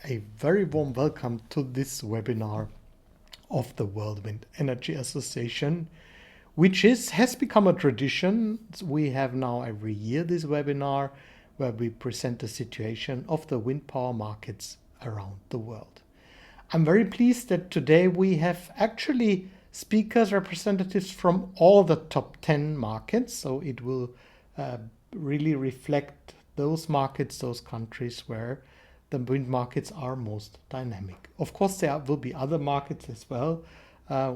a very warm welcome to this webinar of the World Wind Energy Association, which has become a tradition. We have now every year this webinar where we present the situation of the wind power markets around the world. I'm very pleased that today we have actually speakers, representatives from all the top 10 markets, so it will really reflect those markets, those countries where the wind markets are most dynamic. Of course, there will be other markets as well,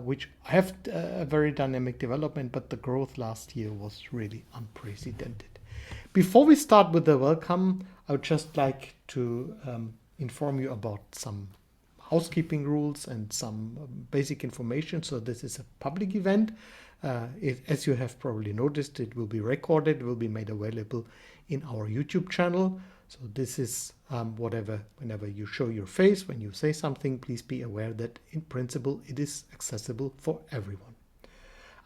which have a very dynamic development, but the growth last year was really unprecedented. Before we start with the welcome, I would just like to inform you about some housekeeping rules and some basic information. So this is a public event. As you have probably noticed, it will be recorded, will be made available in our YouTube channel. So this is whenever you show your face, when you say something, please be aware that in principle it is accessible for everyone.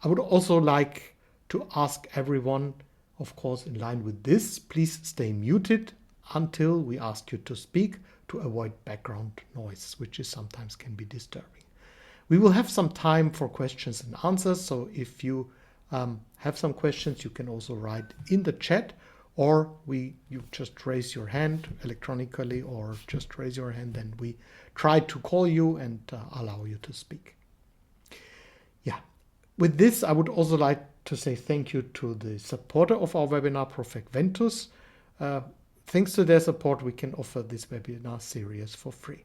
I would also like to ask everyone, of course, in line with this, please stay muted until we ask you to speak to avoid background noise, which is sometimes can be disturbing. We will have some time for questions and answers. So if you have some questions, you can also write in the chat, or you just raise your hand electronically, or just raise your hand, and we try to call you and allow you to speak. Yeah, with this, I would also like to say thank you to the supporter of our webinar, Prof. Ventus. Thanks to their support, we can offer this webinar series for free.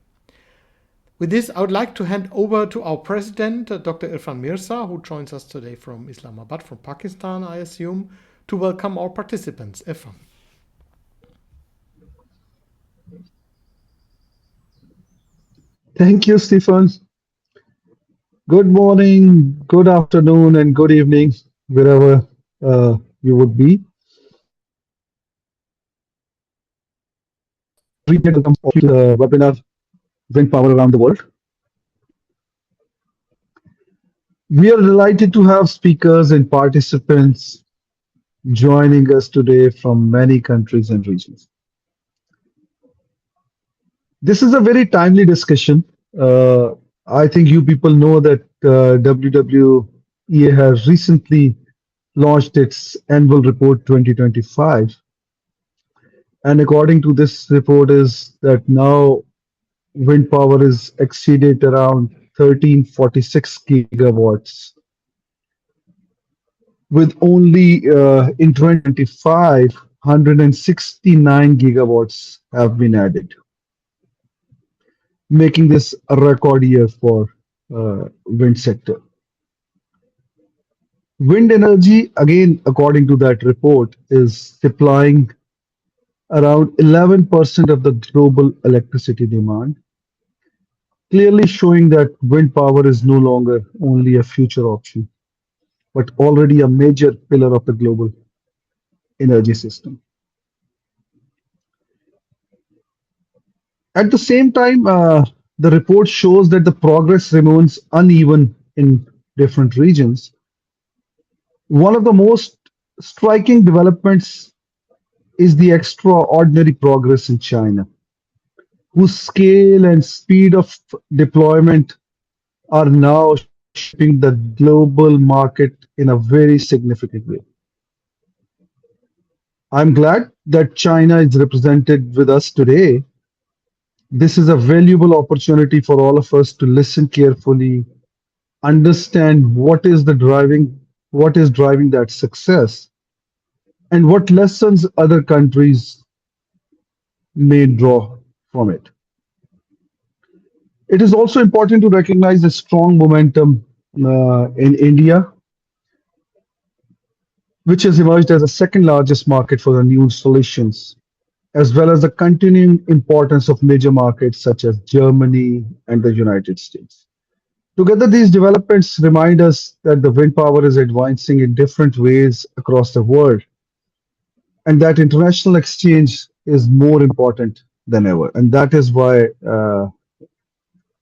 With this, I would like to hand over to our president, Dr. Irfan Mirza, who joins us today from Islamabad, from Pakistan, I assume, to welcome our participants. Irfan. Thank you, Stefan. Good morning, good afternoon, and good evening, wherever you would be. Welcome to the webinar Wind Power Around the World. We are delighted to have speakers and participants joining us today from many countries and regions. This is a very timely discussion. I think you people know that WWEA has recently launched its annual report 2025. And according to this report is that now wind power is exceeded around 1346 gigawatts, with only in 2025, 169 gigawatts have been added, making this a record year for wind sector. Wind energy, again, according to that report, is supplying around 11% of the global electricity demand, clearly showing that wind power is no longer only a future option, but already a major pillar of the global energy system. At the same time, the report shows that the progress remains uneven in different regions. One of the most striking developments is the extraordinary progress in China, whose scale and speed of deployment are now shaping the global market in a very significant way. I'm glad that China is represented with us today. This is a valuable opportunity for all of us to listen carefully, understand what is driving that success, and what lessons other countries may draw from it. It is also important to recognize the strong momentum in India, which has emerged as the second largest market for the new installations, as well as the continuing importance of major markets such as Germany and the United States. Together, these developments remind us that the wind power is advancing in different ways across the world, and that international exchange is more important than ever. And that is why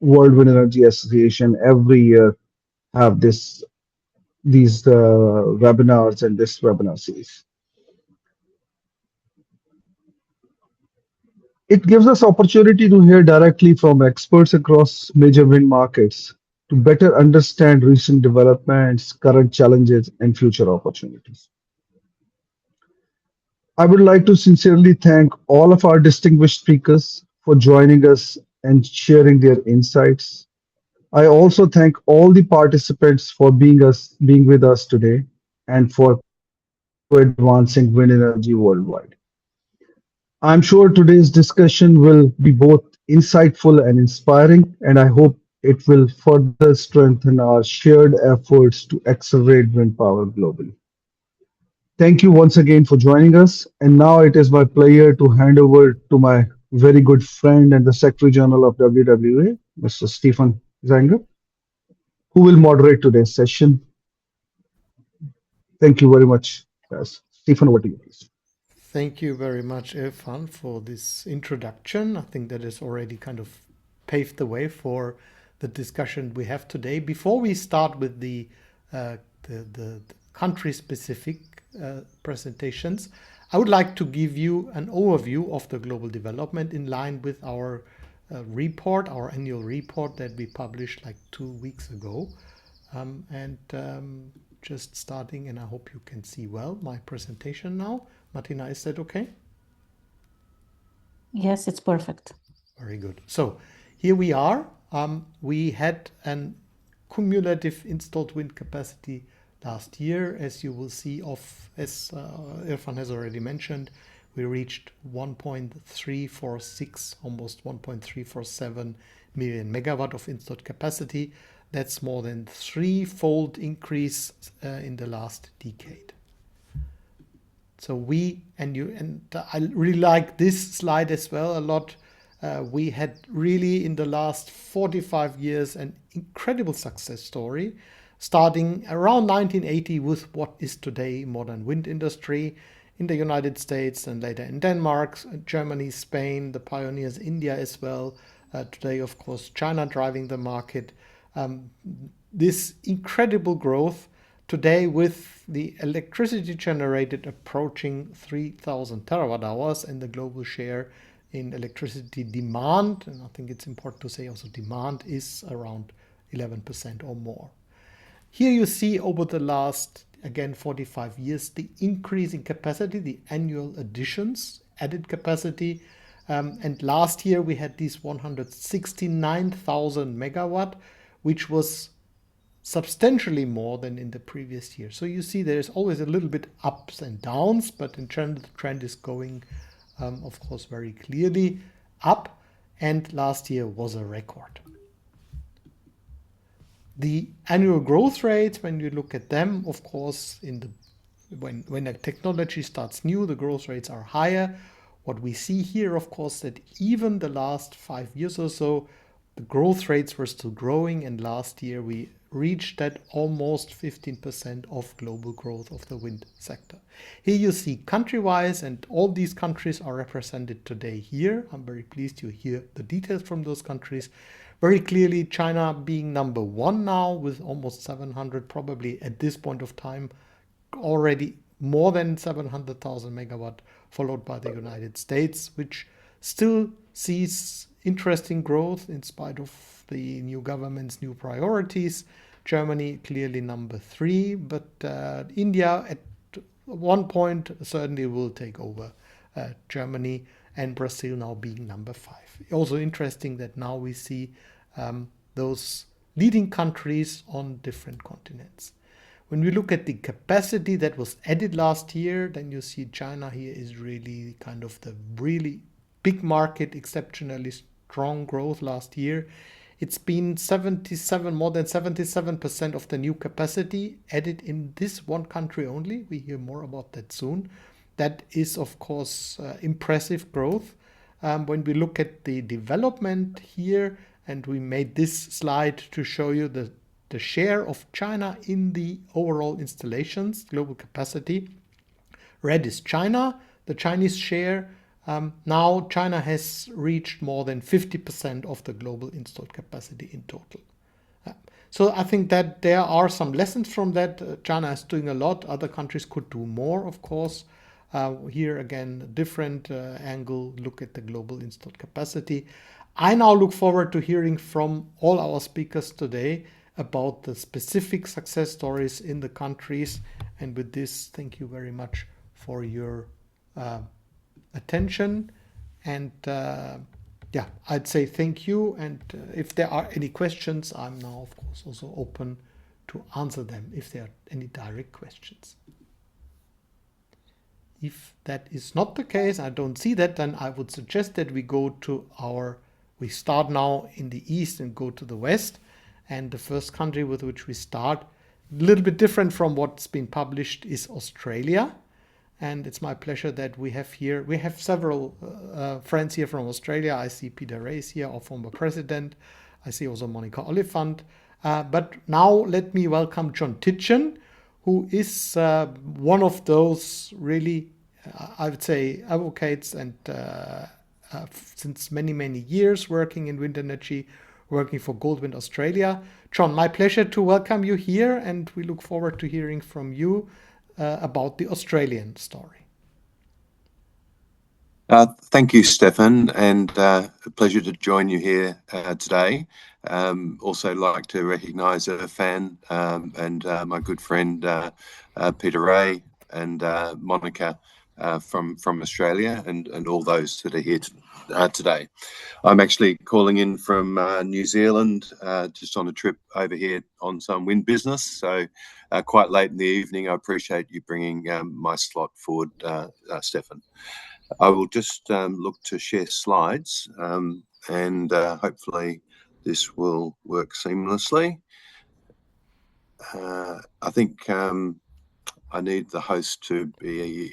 World Wind Energy Association every year have these webinars and this webinar series. It gives us opportunity to hear directly from experts across major wind markets to better understand recent developments, current challenges, and future opportunities. I would like to sincerely thank all of our distinguished speakers for joining us and sharing their insights. I also thank all the participants for being with us today and for contributing to advancing wind energy worldwide. I'm sure today's discussion will be both insightful and inspiring, and I hope it will further strengthen our shared efforts to accelerate wind power globally. Thank you once again for joining us. And now it is my pleasure to hand over to my very good friend and the Secretary General of WWA, Mr. Stefan Gsänger, who will moderate today's session. Thank you very much, guys. Stefan, over to you, please. Thank you very much, Irfan, for this introduction. I think that has already kind of paved the way for the discussion we have today. Before we start with the country-specific presentations, I would like to give you an overview of the global development in line with our report, our annual report that we published like 2 weeks ago. Just starting, and I hope you can see well my presentation now. Martina, is that okay? Yes, it's perfect. Very good. So here we are. We had an cumulative installed wind capacity last year, as you will see, as Irfan has already mentioned, we reached 1.346, almost 1.347 million megawatt of installed capacity. That's more than threefold increase in the last decade. So I really like this slide as well a lot. We had really in the last 45 years an incredible success story, starting around 1980 with what is today modern wind industry in the United States and later in Denmark, Germany, Spain, the pioneers, India as well. Today, of course, China driving the market. This incredible growth today with the electricity generated approaching 3,000 terawatt hours and the global share in electricity demand, and I think it's important to say also demand, is around 11% or more. Here you see over the last, again, 45 years, the increase in capacity, the annual additions, added capacity. And last year we had these 169,000 megawatt, which was substantially more than in the previous year. So you see there's always a little bit ups and downs, but in general the trend is going, of course, very clearly up. And last year was a record. The annual growth rates, when you look at them, of course, when a technology starts new, the growth rates are higher. What we see here, of course, that even the last 5 years or so, the growth rates were still growing, and last year we reached that almost 15% of global growth of the wind sector. Here you see country-wise, and all these countries are represented today here. I'm very pleased you hear the details from those countries. Very clearly, China being number one now with almost 700, probably at this point of time, already more than 700,000 megawatt, followed by the United States, which still sees interesting growth in spite of the new government's new priorities. Germany clearly number 3, but India at one point certainly will take over Germany, and Brazil now being number 5. Also interesting that now we see those leading countries on different continents. When we look at the capacity that was added last year, then you see China here is really kind of the really big market, exceptionally strong growth last year. It's been more than 77% of the new capacity added in this one country only. We hear more about that soon. That is, of course, impressive growth. When we look at the development here, and we made this slide to show you the share of China in the overall installations, global capacity. Red is China, the Chinese share. Now China has reached more than 50% of the global installed capacity in total. So I think that there are some lessons from that. China is doing a lot. Other countries could do more, of course. Here again, a different angle, look at the global installed capacity. I now look forward to hearing from all our speakers today about the specific success stories in the countries. And with this, thank you very much for your attention. And yeah, I'd say thank you. And if there are any questions, I'm now, of course, also open to answer them if there are any direct questions. If that is not the case, I don't see that, then I would suggest that we start now in the east and go to the west. And the first country with which we start, a little bit different from what's been published, is Australia. And it's my pleasure that we have several friends here from Australia. I see Peter Reyes here, our former president. I see also Monica Oliphant. But now let me welcome John Titchen, who is one of those really, I would say, advocates and since many, many years working in wind energy, working for Goldwind Australia. John, my pleasure to welcome you here, and we look forward to hearing from you about the Australian story. Thank you, Stefan, and a pleasure to join you here today. Also like to recognise Irfan and my good friend Peter Ray and Monica from Australia, and all those that are here today. I'm actually calling in from New Zealand, just on a trip over here on some wind business. So quite late in the evening. I appreciate you bringing my slot forward, Stefan. I will just look to share slides, and hopefully this will work seamlessly. I think I need the host to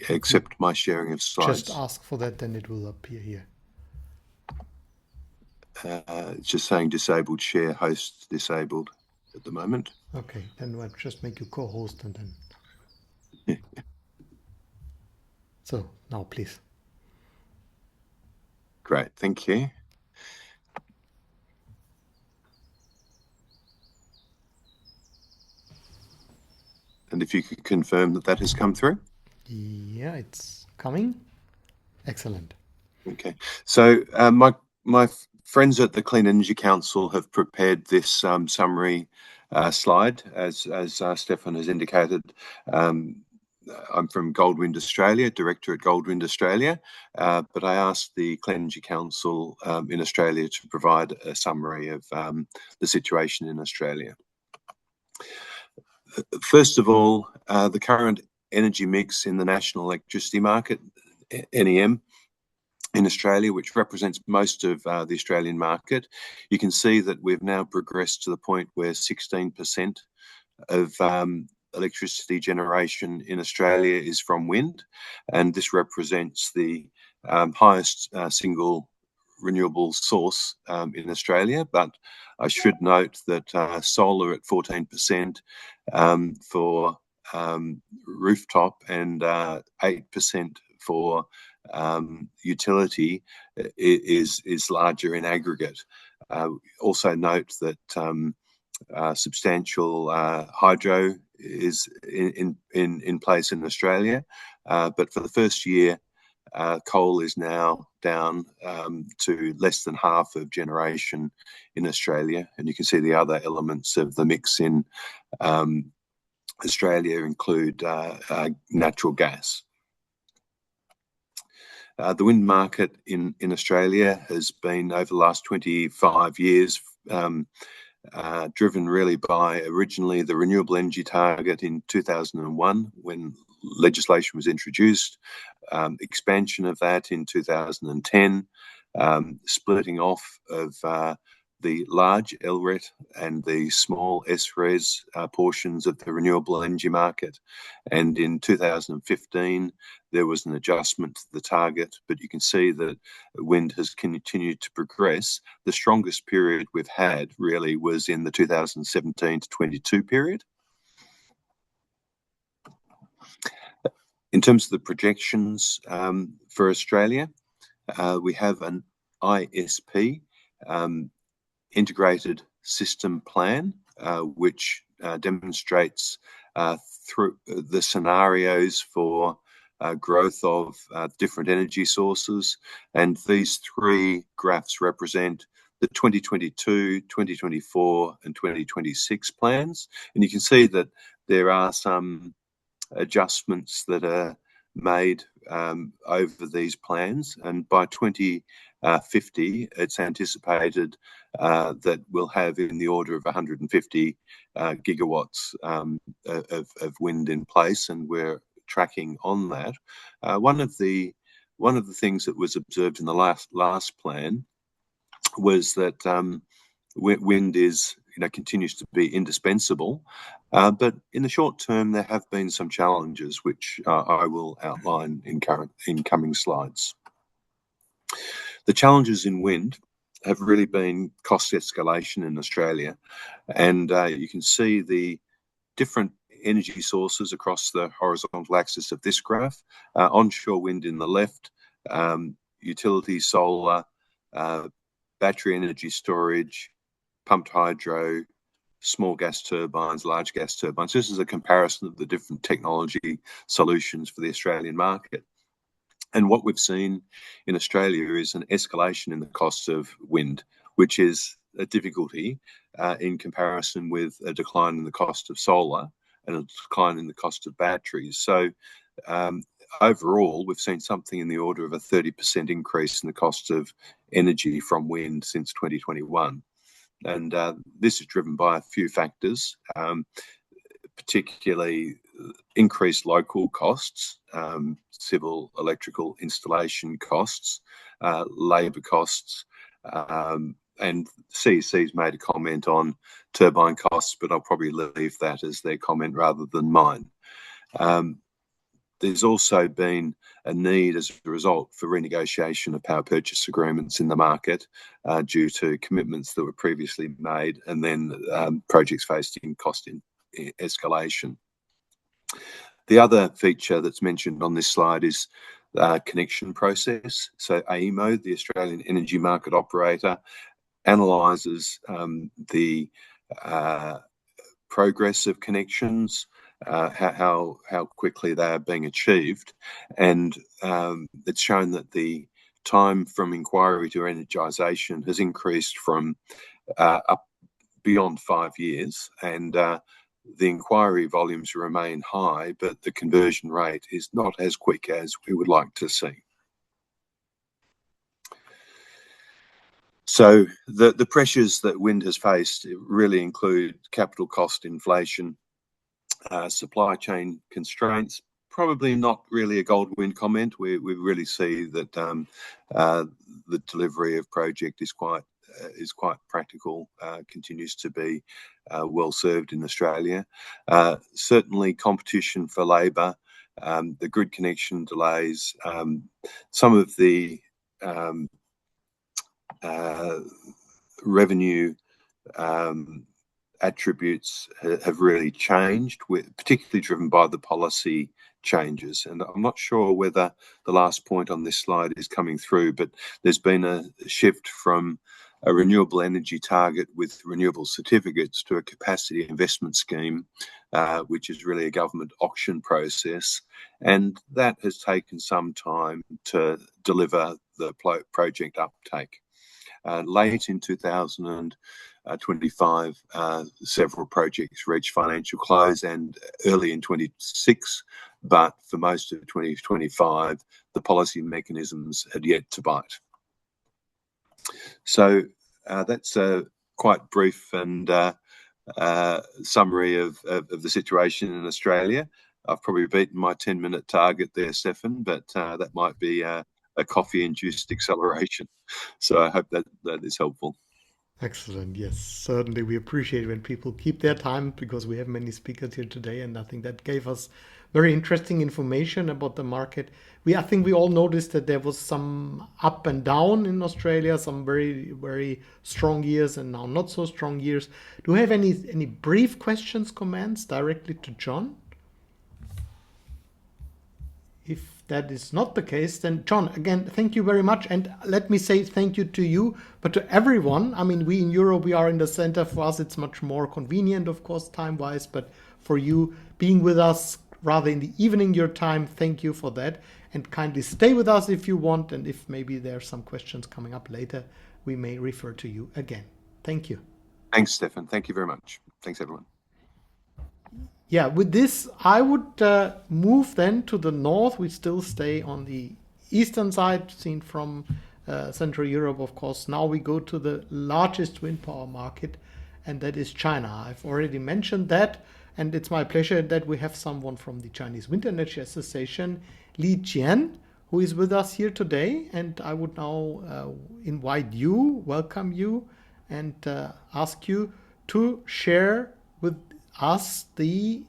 accept my sharing of slides. Just ask for that, then it will appear here. It's just saying disabled share, host disabled at the moment. Okay, then I'll just make you co-host and then. So now, please. Great, thank you. And if you could confirm that has come through? Yeah, it's coming. Excellent. Okay, so my friends at the Clean Energy Council have prepared this summary slide, as Stefan has indicated. I'm from Goldwind Australia, Director at Goldwind Australia, but I asked the Clean Energy Council in Australia to provide a summary of the situation in Australia. First of all, the current energy mix in the national electricity market, NEM, in Australia, which represents most of the Australian market, you can see that we've now progressed to the point where 16% of electricity generation in Australia is from wind, and this represents the highest single renewable source in Australia. But I should note that solar at 14% for rooftop and 8% for utility is larger in aggregate. Also note that substantial hydro is in place in Australia, but for the first year, coal is now down to less than half of generation in Australia, and you can see the other elements of the mix in Australia include natural gas. The wind market in Australia has been, over the last 25 years, driven really by originally the renewable energy target in 2001 when legislation was introduced, expansion of that in 2010, splitting off of the large LRET and the small SRES portions of the renewable energy market. And in 2015, there was an adjustment to the target, but you can see that wind has continued to progress. The strongest period we've had really was in the 2017 to 22 period. In terms of the projections for Australia, we have an ISP, Integrated System Plan, which demonstrates through the scenarios for growth of different energy sources. And these three graphs represent the 2022, 2024 and 2026 plans. And you can see that there are some adjustments that are made over these plans. And by 2050, it's anticipated that we'll have in the order of 150 gigawatts of wind in place, and we're tracking on that. One of the things that was observed in the last plan was that wind is continues to be indispensable, but in the short term there have been some challenges which I will outline in coming slides. The challenges in wind have really been cost escalation in Australia, and you can see the different energy sources across the horizontal axis of this graph. Onshore wind in the left, utility solar, battery energy storage, pumped hydro, small gas turbines, large gas turbines. This is a comparison of the different technology solutions for the Australian market. And what we've seen in Australia is an escalation in the cost of wind, which is a difficulty in comparison with a decline in the cost of solar and a decline in the cost of batteries. So overall, we've seen something in the order of a 30% increase in the cost of energy from wind since 2021. And this is driven by a few factors, particularly increased local costs, civil electrical installation costs, labour costs, and CEC's made a comment on turbine costs, but I'll probably leave that as their comment rather than mine. There's also been a need as a result for renegotiation of power purchase agreements in the market due to commitments that were previously made, and then projects facing cost escalation. The other feature that's mentioned on this slide is connection process. So AEMO, the Australian Energy Market Operator, analyses the progress of connections, how quickly they are being achieved, and it's shown that the time from inquiry to energisation has increased from up beyond 5 years, and the inquiry volumes remain high, but the conversion rate is not as quick as we would like to see. So the pressures that wind has faced really include capital cost inflation, supply chain constraints. Probably not really a Goldwind comment. We really see that the delivery of project is quite practical, continues to be well served in Australia. Certainly competition for labour, the grid connection delays, some of the revenue attributes have really changed, particularly driven by the policy changes. And I'm not sure whether the last point on this slide is coming through, but there's been a shift from a renewable energy target with renewable certificates to a capacity investment scheme, which is really a government auction process. And that has taken some time to deliver the project uptake. Late in 2025, several projects reached financial close, and early in 26, but for most of 2025, the policy mechanisms had yet to bite. So that's a quite brief and summary of the situation in Australia. I've probably beaten my 10-minute target there, Stefan, but that might be a coffee-induced acceleration. So I hope that is helpful. Excellent. Yes, certainly. We appreciate when people keep their time, because we have many speakers here today, and I think that gave us very interesting information about the market. I think we all noticed that there was some up and down in Australia, some very, very strong years and now not so strong years. Do you have any brief questions, comments directly to John? If that is not the case, then John, again, thank you very much. And let me say thank you to you, but to everyone. I mean, we in Europe, we are in the center. For us, it's much more convenient, of course, time-wise, but for you being with us, rather in the evening your time. Thank you for that. And kindly stay with us if you want. And if maybe there are some questions coming up later, we may refer to you again. Thank you. Thanks, Stefan. Thank you very much. Thanks, everyone. Yeah, with this, I would move then to the north. We still stay on the eastern side, seen from Central Europe, of course. Now we go to the largest wind power market, and that is China. I've already mentioned that, and it's my pleasure that we have someone from the Chinese Wind Energy Association, Jian, who is with us here today. And I would now welcome you, and ask you to share with us the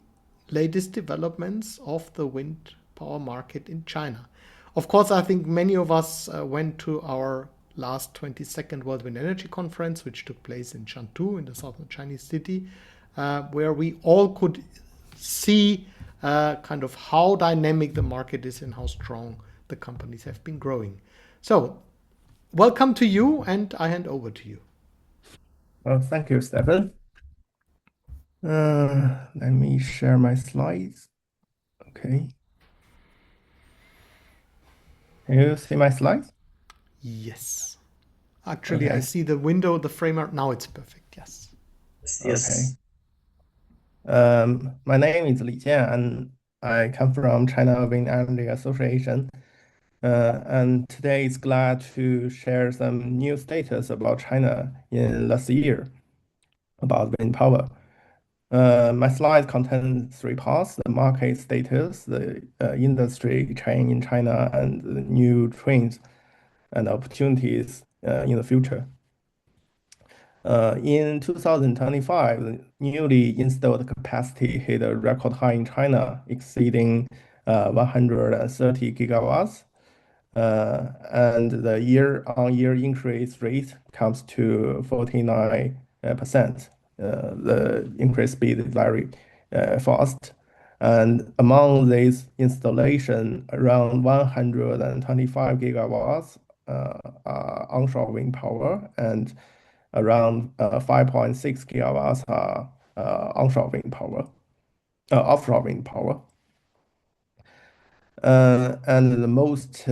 latest developments of the wind power market in China. Of course, I think many of us went to our last 22nd World Wind Energy Conference, which took place in Shantou, in the southern Chinese city, where we all could see kind of how dynamic the market is and how strong the companies have been growing. So, welcome to you, and I hand over to you. Well, thank you, Stefan. Let me share my slides. Okay. Can you see my slides? Yes. Actually, Okay. I see the window, the framer. Now it's perfect. Yes. Yes. Okay. My name is Jian, and I come from China Wind Energy Association. And today is glad to share some new status about China in last year about wind power. My slides contain 3 parts: the market status, the industry chain in China, and the new trends and opportunities in the future. In 2025, the newly installed capacity hit a record high in China, exceeding 130 gigawatts. And the year-on-year increase rate comes to 49%. The increase speed is very fast. And among these installation, around 125 gigawatts are onshore wind power, and around 5.6 gigawatts are offshore wind power. And the most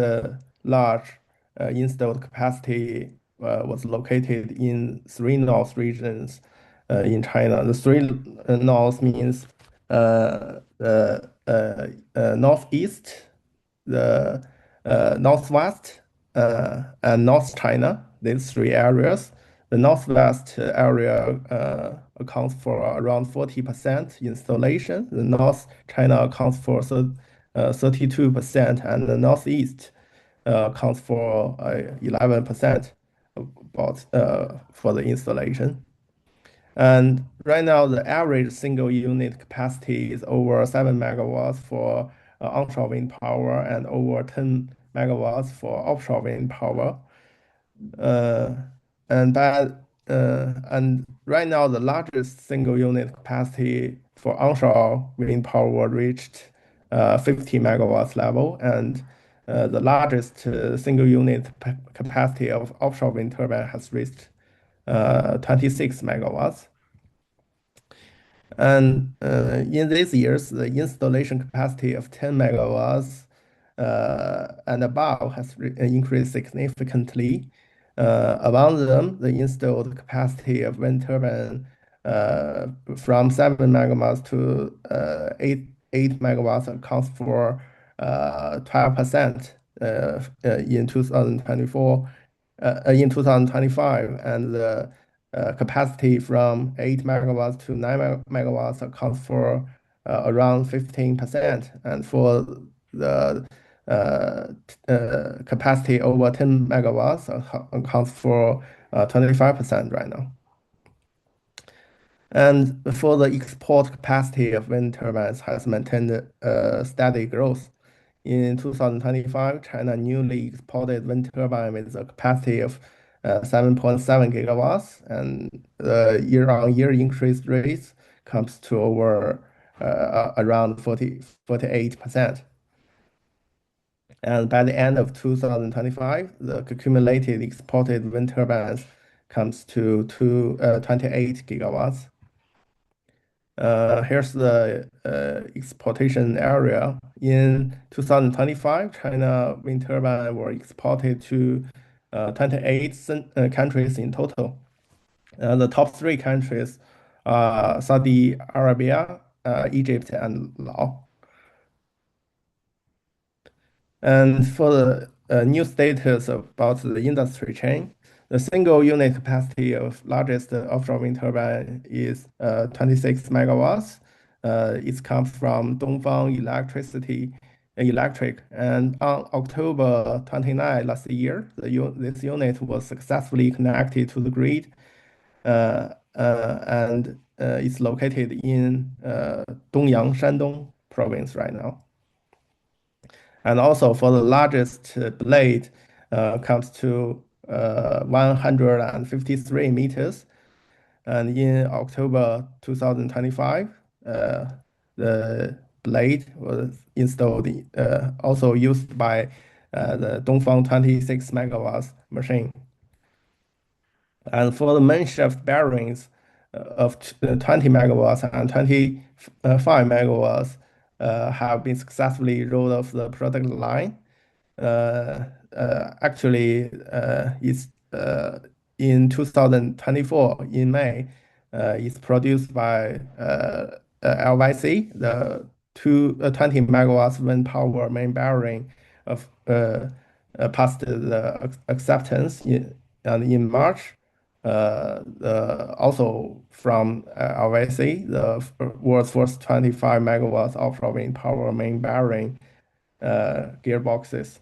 large installed capacity was located in 3 north regions in China. The 3 north means northeast, the northwest, and North China. These 3 areas. The northwest area accounts for around 40% installation. The North China accounts for 32%, and the northeast accounts for 11% about for the installation. And right now, the average single unit capacity is over 7 megawatts for onshore wind power and over 10 megawatts for offshore wind power. And right now, the largest single unit capacity for onshore wind power reached 50 megawatts level, and the largest single unit capacity of offshore wind turbine has reached 26 megawatts. And in these years, the installation capacity of 10 megawatts and above has increased significantly. Among them, the installed capacity of wind turbine from 7 megawatts to 8 megawatts accounts for 12% in 2025, and the capacity from 8 megawatts to 9 megawatts accounts for around 15%, and for the capacity over 10 megawatts accounts for 25% right now. And for the export capacity of wind turbines has maintained steady growth. In 2025, China newly exported wind turbine with a capacity of 7.7 gigawatts, and the year-on-year increase rate comes to over around 48%. And by the end of 2025, the accumulated exported wind turbines comes to 28 gigawatts. Here's the exportation area. In 2025, China wind turbine were exported to 28 countries in total. The top three countries are Saudi Arabia, Egypt, and Laos. And for the new status about the industry chain, the single unit capacity of largest offshore wind turbine is 26 megawatts. It comes from Dongfang Electric. And on October 29 last year, this unit was successfully connected to the grid, and it's located in Dongyang, Shandong province right now. And also for the largest blade comes to 153 meters. And in October 2025, the blade was installed, also used by the Dongfang 26 megawatts machine. And for the main shaft bearings of 20 megawatts and 25 megawatts have been successfully rolled off the product line. Actually, it's in 2024 in May. It's produced by LYC, the 20 megawatts wind power main bearing of passed the acceptance in March. Also from LYC, the world's first 25 megawatts offshore wind power main bearing gearboxes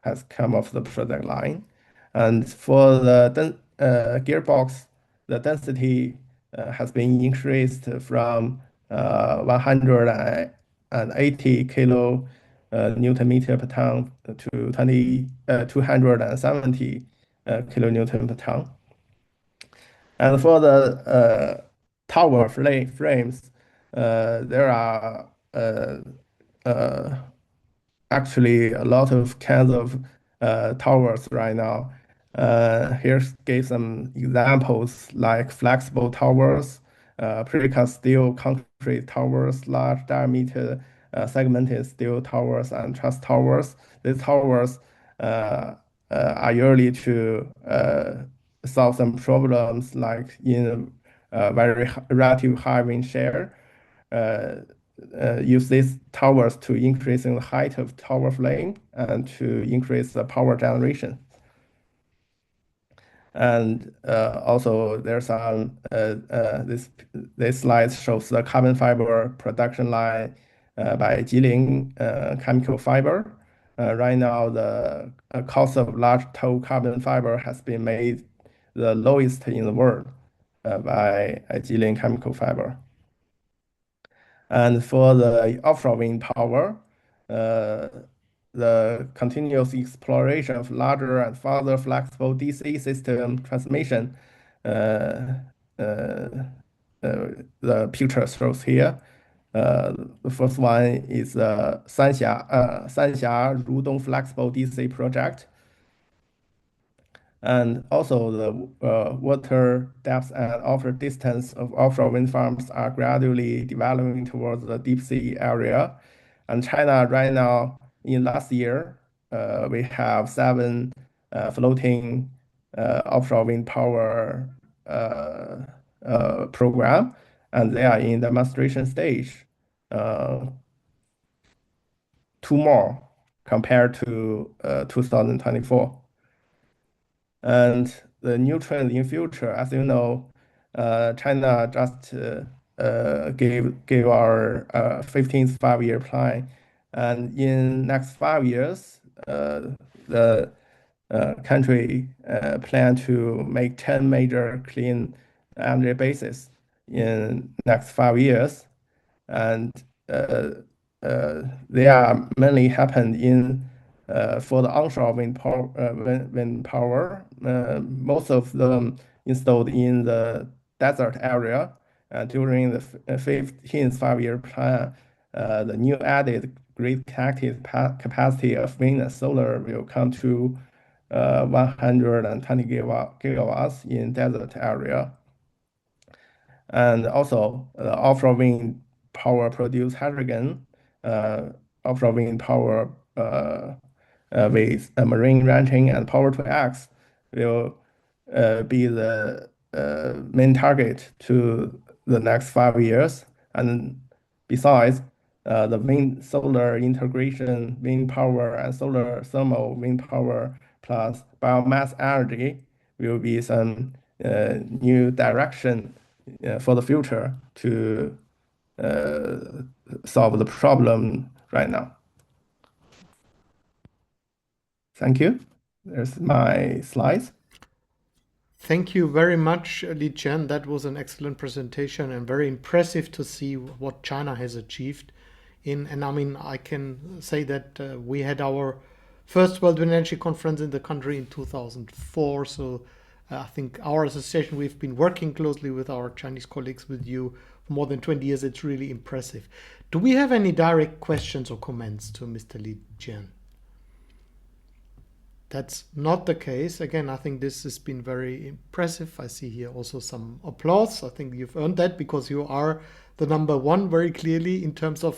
has come off the product line. And for the gearbox, the density has been increased from 180 kilo Newton meter per ton to 270 kilonewton per ton. And for the tower frames, there are actually a lot of kinds of towers right now. Here give some examples like flexible towers, precast steel concrete towers, large diameter segmented steel towers, and truss towers. These towers are usually to solve some problems like in very relative high wind shear. Use these towers to increase the height of tower frame and to increase the power generation. And also there's this slide shows the carbon fiber production line by Jilin Chemical Fiber. Right now, the cost of large tow carbon fiber has been made the lowest in the world by Jilin Chemical Fiber. And for the offshore wind power, the continuous exploration of larger and farther flexible DC system transmission, the picture shows here. The first one is the Sanxia Rudong Flexible DC project. And also the water depth and offshore distance of offshore wind farms are gradually developing towards the deep sea area. And China right now, in last year, we have 7 floating offshore wind power program, and they are in demonstration stage. 2 more compared to 2024. And the new trend in future, as you know, China just gave our 15th five-year plan, and in next 5 years, the country plan to make 10 major clean energy bases in next 5 years, and they are mainly happened in for the onshore wind power. Most of them installed in the desert area. During the 15th five-year plan, the new added grid connected capacity of wind and solar will come to 120 gigawatts in desert area. And also, offshore wind power produce hydrogen, offshore wind power with marine ranching and power to X will be the main target to the next 5 years. And besides, the wind solar integration, wind power and solar thermal wind power plus biomass energy will be some new direction for the future to solve the problem right now. Thank you. There's my slides. Thank you very much, Jian. That was an excellent presentation and very impressive to see what China has achieved. And I mean, I can say that we had our first World Wind Energy Conference in the country in 2004. So I think our association, we've been working closely with our Chinese colleagues, with you for more than 20 years. It's really impressive. Do we have any direct questions or comments to Mr. Jian? That's not the case. Again, I think this has been very impressive. I see here also some applause. I think you've earned that because you are the number one very clearly in terms of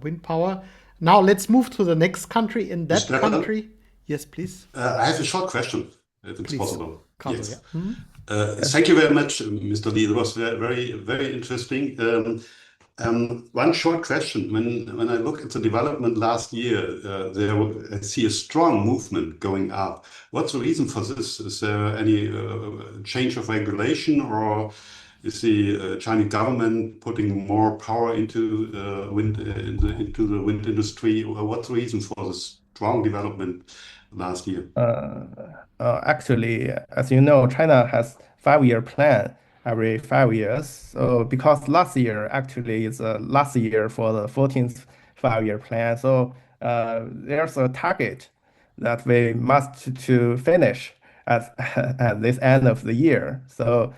wind power. Now let's move to the next country. In that Stefan? country, yes, please. I have a short question, if it's Please. possible. Carlo, Yes. yeah. Thank you very much, Mr. Lee. It was very, very interesting. One short question. When I look at the development last year, I see a strong movement going up. What's the reason for this? Is there any change of regulation, or is the Chinese government putting more power into into the wind industry? What's the reason for this strong development last year? Actually, as you know, China has 5-year plan every 5 years. So because last year actually is the last year for the 14th 5-year plan. So there's a target that we must to finish at this end of the year. So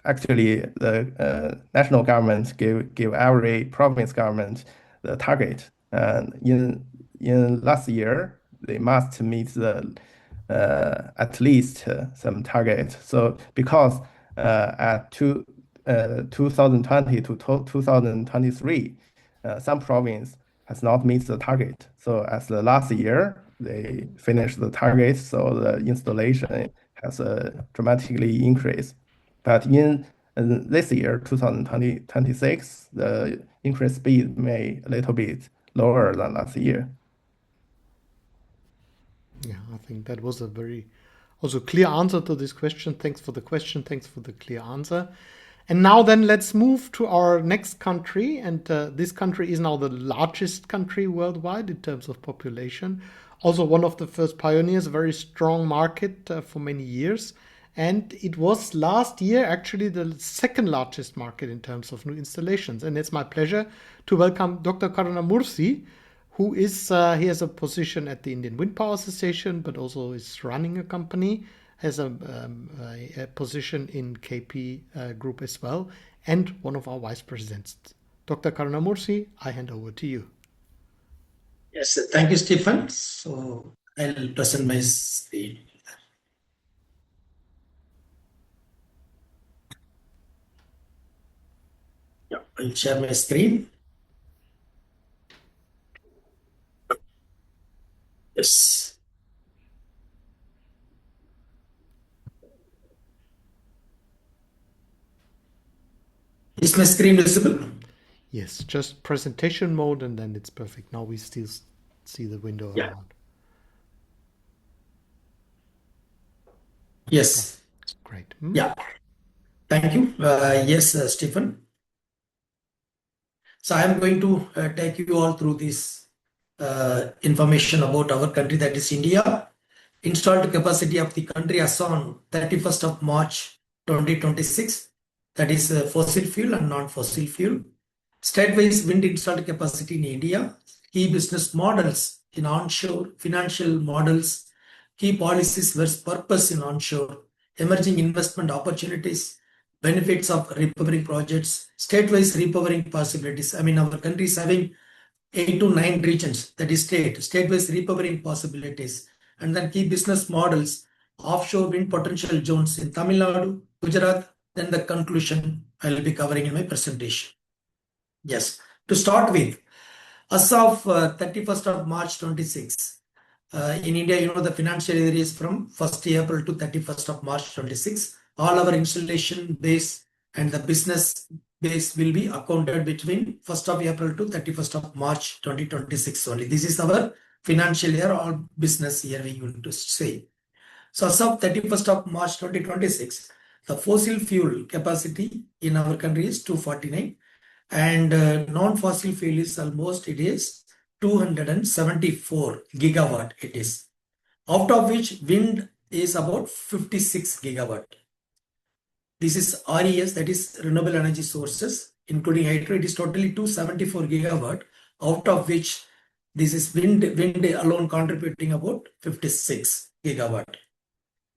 actually, the national government give every province government the target. And in last year, they must meet the at least some target. So because at 2020 to 2023, some province has not met the target. So as the last year, they finished the target, so the installation has dramatically increased. But in this year, 2026, the increase speed may a little bit lower than last year. Yeah, I think that was a very also clear answer to this question. Thanks for the question. Thanks for the clear answer. And now then let's move to our next country. And this country is now the largest country worldwide in terms of population. Also one of the first pioneers, a very strong market for many years. And it was last year actually the second largest market in terms of new installations. And it's my pleasure to welcome Dr. Karunamoorthy, who is, he has a position at the Indian Wind Power Association, but also is running a company, has a position in KP Group as well, and one of our vice presidents. Dr. Karunamoorthy, I hand over to you. Yes, thank you, Stefan. So I'll present my screen. Yeah, I'll share my screen. Yes. Is my screen visible? Yes, just presentation mode and then it's perfect. Now we still see the window around. Yes. Great. Yeah. Thank you. Yes, Stefan. So I'm going to take you all through this information about our country, that is India. Installed capacity of the country as on 31st of March 2026, that is fossil fuel and non-fossil fuel. State-wise wind installed capacity in India, key business models in onshore, financial models, key policies versus purpose in onshore, emerging investment opportunities, benefits of repowering projects, state-wise repowering possibilities. I mean, our country is having 8 to 9 regions, that is state-wise repowering possibilities, and then key business models, offshore wind potential zones in Tamil Nadu, Gujarat, then the conclusion I'll be covering in my presentation. Yes, to start with, as of 31st of March 26, in India, the financial year is from 1st April to 31st of March 26. All our installation base and the business base will be accounted between 1st of April to 31st of March 2026 only. This is our financial year or business year, we going to say. So as of 31st of March 2026, the fossil fuel capacity in our country is 249 and non-fossil fuel is it is 274 gigawatt it is. Out of which wind is about 56 gigawatt. This is RES, that is renewable energy sources, including hydro. It is totally 274 gigawatt, out of which this is wind alone contributing about 56 gigawatt.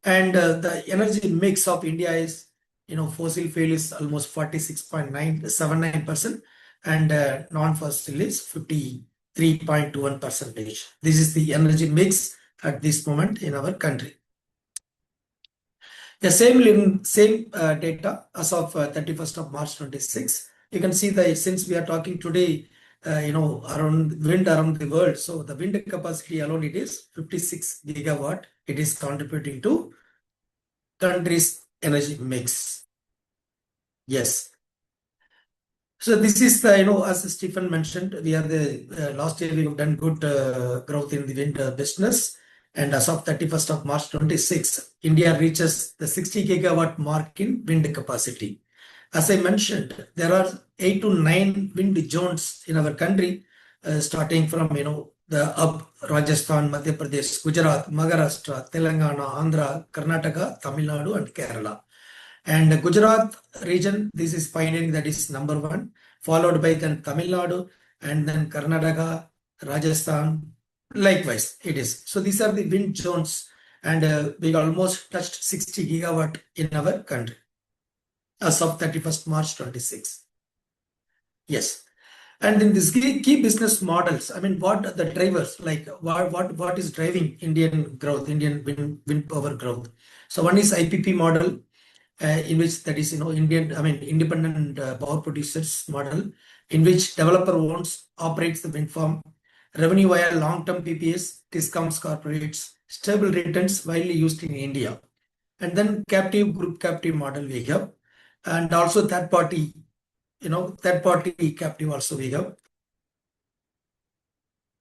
And the energy mix of India is, fossil fuel is almost 46.979% and non-fossil is 53.21%. This is the energy mix at this moment in our country. The same data as of 31st of March 26. You can see that since we are talking today, around wind around the world. So the wind capacity alone, it is 56 gigawatt. It is contributing to country's energy mix. Yes. So this is the, as Stefan mentioned, we are the last year we have done good growth in the wind business. And as of 31st of March 26, India reaches the 60 gigawatt mark in wind capacity. As I mentioned, there are 8 to 9 wind zones in our country, starting from, the Rajasthan, Madhya Pradesh, Gujarat, Maharashtra, Telangana, Andhra, Karnataka, Tamil Nadu, and Kerala. And the Gujarat region, this is pioneering, that is number 1, followed by then Tamil Nadu, and then Karnataka, Rajasthan, likewise it is. So these are the wind zones, and we almost touched 60 gigawatt in our country as of 31st March 26. Yes. And then these key business models, what are the drivers, like what is driving Indian growth, Indian wind power growth? So one is IPP model, in which that is, independent power producers model, in which developer owns, operates the wind farm, revenue via long-term PPAs, discounts corporates, stable returns widely used in India. And then group captive model we have, and also third party captive also we have.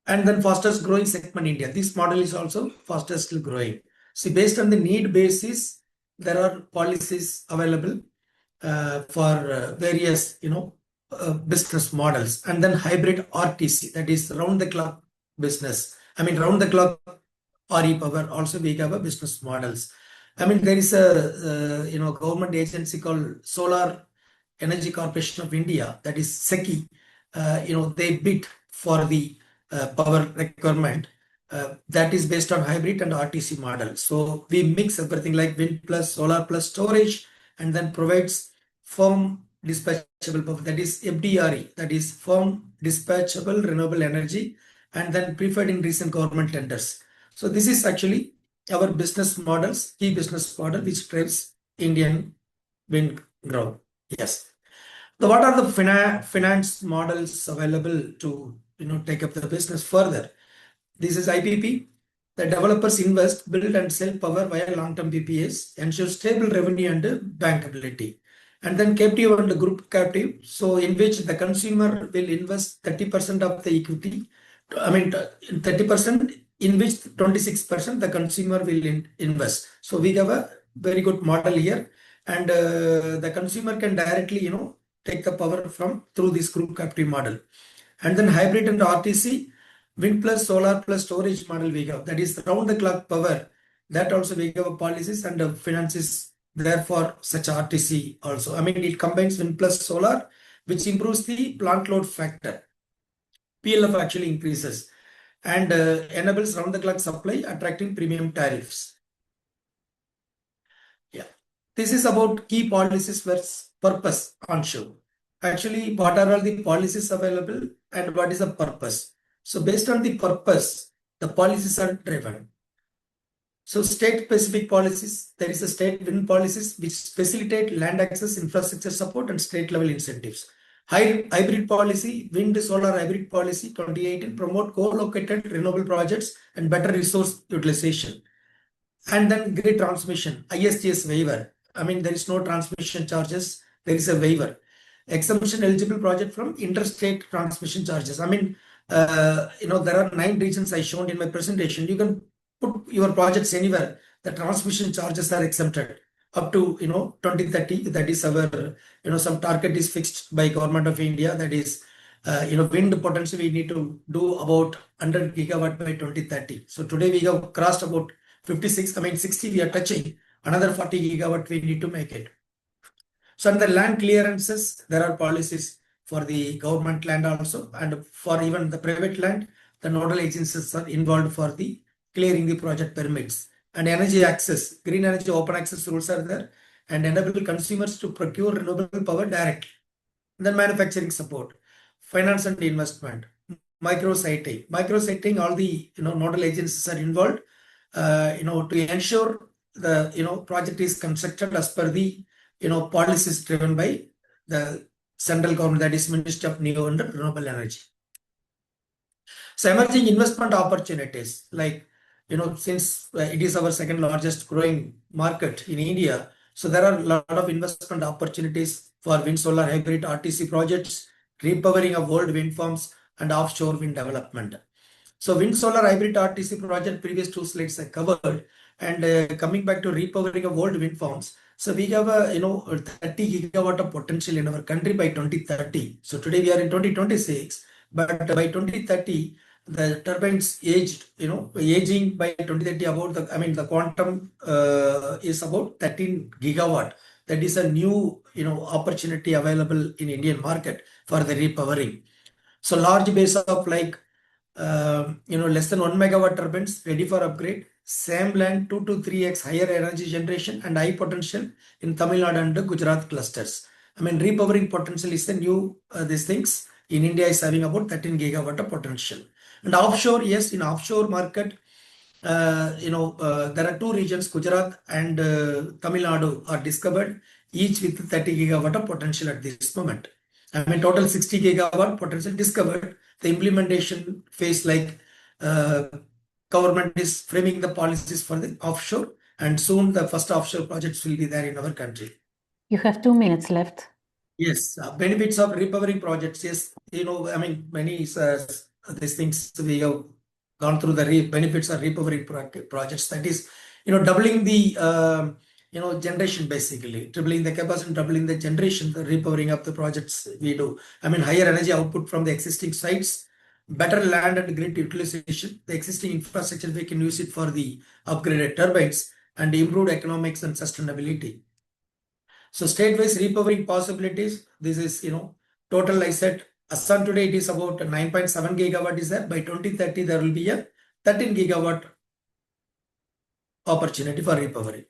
And then fastest growing segment India. This model is also fastest growing. See, based on the need basis, there are policies available for various, business models. And then hybrid RTC, that is round the clock business. Round the clock RE power also we have a business models. There is a government agency called Solar Energy Corporation of India, that is SECI. They bid for the power requirement that is based on hybrid and RTC model. So we mix everything like wind plus solar plus storage, and then provides firm dispatchable power, that is FDRE, that is firm dispatchable renewable energy, and then preferred in recent government tenders. So this is actually our business models, key business model, which drives Indian wind growth. Yes. So what are the finance models available to take up the business further? This is IPP. The developers invest, build and sell power via long-term PPAs, ensure stable revenue and bankability. And then captive and group captive, so in which the consumer will invest 30% of the equity, 30%, in which 26% the consumer will invest. So we have a very good model here, and the consumer can directly, take the power through this group captive model. And then hybrid and RTC, wind plus solar plus storage model we have, that is round the clock power. That also we have policies and finances there for such RTC also. It combines wind plus solar, which improves the plant load factor. PLF actually increases and enables round the clock supply, attracting premium tariffs. Yeah. This is about key policies versus purpose on show. Actually, what are all the policies available and what is the purpose? So based on the purpose, the policies are driven. So state-specific policies, there is a state wind policies which facilitate land access, infrastructure support, and state-level incentives. Hybrid policy, wind solar hybrid policy 2018 promote co-located renewable projects and better resource utilization. And then grid transmission, ISTS waiver. I mean, there is no transmission charges, there is a waiver. Exemption eligible project from interstate transmission charges. I mean, there are 9 regions I shown in my presentation. You can put your projects anywhere. The transmission charges are exempted up to 2030. That is our some target is fixed by Government of India. That is wind potential we need to do about 100 gigawatt by 2030. So today we have crossed about 56. I mean 60 we are touching. Another 40 gigawatt we need to make it. So under land clearances, there are policies for the government land also, and for even the private land, the nodal agencies are involved for the clearing the project permits. And energy access, green energy open access rules are there, and enable consumers to procure renewable power directly. Then manufacturing support, finance and investment, micrositing, all the nodal agencies are involved, to ensure the project is constructed as per the policies driven by the central government, that is Ministry of New and Renewable Energy. So emerging investment opportunities, like since it is our second largest growing market in India, so there are a lot of investment opportunities for wind solar hybrid RTC projects, repowering of old wind farms, and offshore wind development. So wind solar hybrid RTC project, previous 2 slides I covered, and coming back to repowering of old wind farms. So we have a 30 gigawatt of potential in our country by 2030. So today we are in 2026, but by 2030 the turbines aging by 2030 about the quantum is about 13 gigawatt. That is a new opportunity available in Indian market for the repowering. So large base of like less than 1 megawatt turbines ready for upgrade. Same land 2 to 3x higher energy generation and high potential in Tamil Nadu and Gujarat clusters. I mean, repowering potential is the new these things in India is having about 13 gigawatt of potential. And offshore, yes, in offshore market, there are 2 regions, Gujarat and Tamil Nadu are discovered, each with 30 gigawatt of potential at this moment. I mean, total 60 gigawatt potential discovered. The implementation phase, like government is framing the policies for the offshore, and soon the first offshore projects will be there in our country. You have 2 minutes left. Yes, benefits of repowering projects. Yes, I mean, many these things we have gone through the benefits of repowering projects. That is, doubling the generation, basically tripling the capacity, doubling the generation. The repowering of the projects we do. I mean, higher energy output from the existing sites, better land and grid utilization. The existing infrastructure we can use it for the upgraded turbines and improved economics and sustainability. So state-wise repowering possibilities. This is total. I said Assam today it is about 9.7 gigawatt is there. By 2030 there will be a 13 gigawatt opportunity for repowering.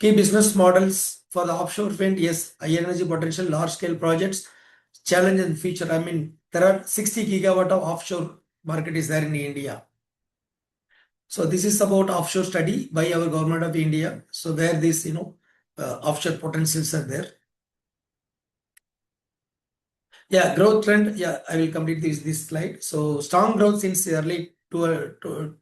Key business models for the offshore wind. Yes, high energy potential, large scale projects. Challenge and feature. I mean, there are 60 gigawatt of offshore market is there in India. So this is about offshore study by our Government of India. So where this offshore potentials are there. Yeah, growth trend. Yeah, I will complete this slide. So strong growth since early 2000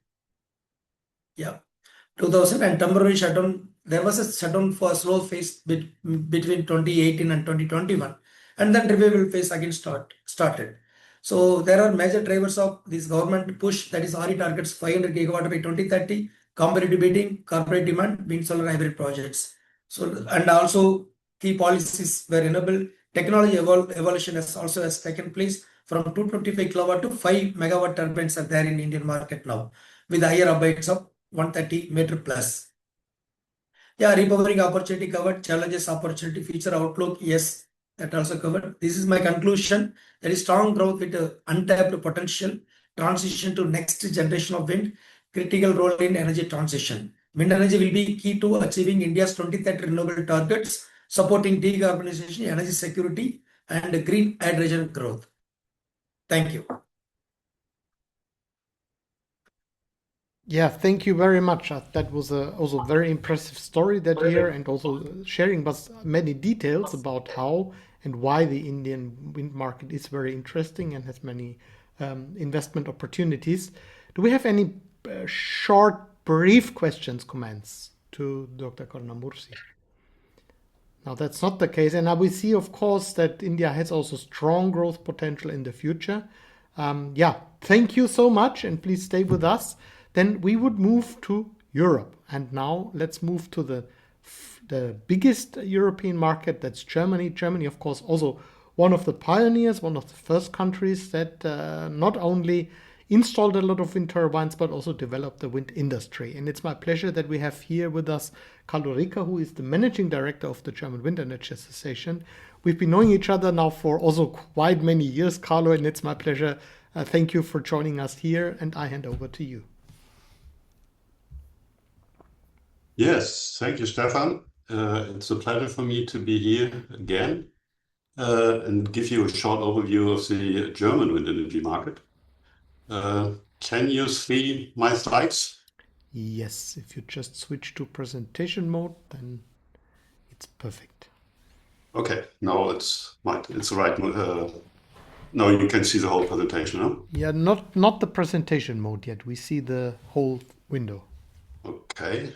and temporary shutdown. There was a shutdown for a slow phase between 2018 and 2021, and then revival phase again started. So there are major drivers of this government push, that is RE targets 500 gigawatt by 2030, competitive bidding, corporate demand, wind solar hybrid projects. So, and also key policies were enabled. Technology evolution has taken place from 225 kilowatt to 5 megawatt turbines are there in Indian market now with higher abates of 130 meter plus. Yeah, repowering opportunity covered, challenges, opportunity, future outlook. Yes, that also covered. This is my conclusion. There is strong growth with untapped potential, transition to next generation of wind, critical role in energy transition. Wind energy will be key to achieving India's 2030 renewable targets, supporting decarbonization, energy security, and green hydrogen growth. Thank you. Yeah, thank you very much. That was also a very impressive story that year, and also sharing us many details about how and why the Indian wind market is very interesting and has many investment opportunities. Do we have any short, brief questions, comments to Dr. Karunamoorthy? Now, that's not the case. And now we see, of course, that India has also strong growth potential in the future. Yeah, thank you so much. And please stay with us. Then we would move to Europe. And now let's move to the biggest European market. That's Germany. Germany, of course, also one of the pioneers, one of the first countries that not only installed a lot of wind turbines, but also developed the wind industry. And it's my pleasure that we have here with us Carlo Reeker, who is the managing director of the German Wind Energy Association. We've been knowing each other now for also quite many years, Carlo, and it's my pleasure. Thank you for joining us here, and I hand over to you. Yes, thank you, Stefan. It's a pleasure for me to be here again and give you a short overview of the German wind energy market. Can you see my slides? Yes, if you just switch to presentation mode, then it's perfect. Okay, now it's the right. Now you can see the whole presentation, huh? Yeah, not the presentation mode yet. We see the whole window. Okay.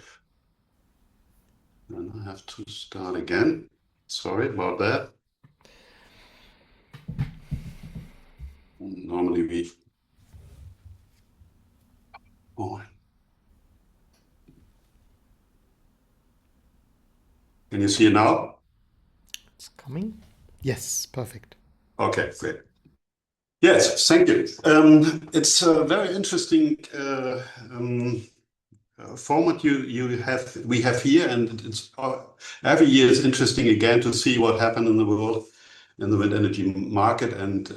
Then I have to start again. Sorry about that. Normally we. Oh. Can you see it now? It's coming. Yes, perfect. Okay, great. Yes, thank you. It's a very interesting format we have here, and it's every year is interesting again to see what happened in the world in the wind energy market, and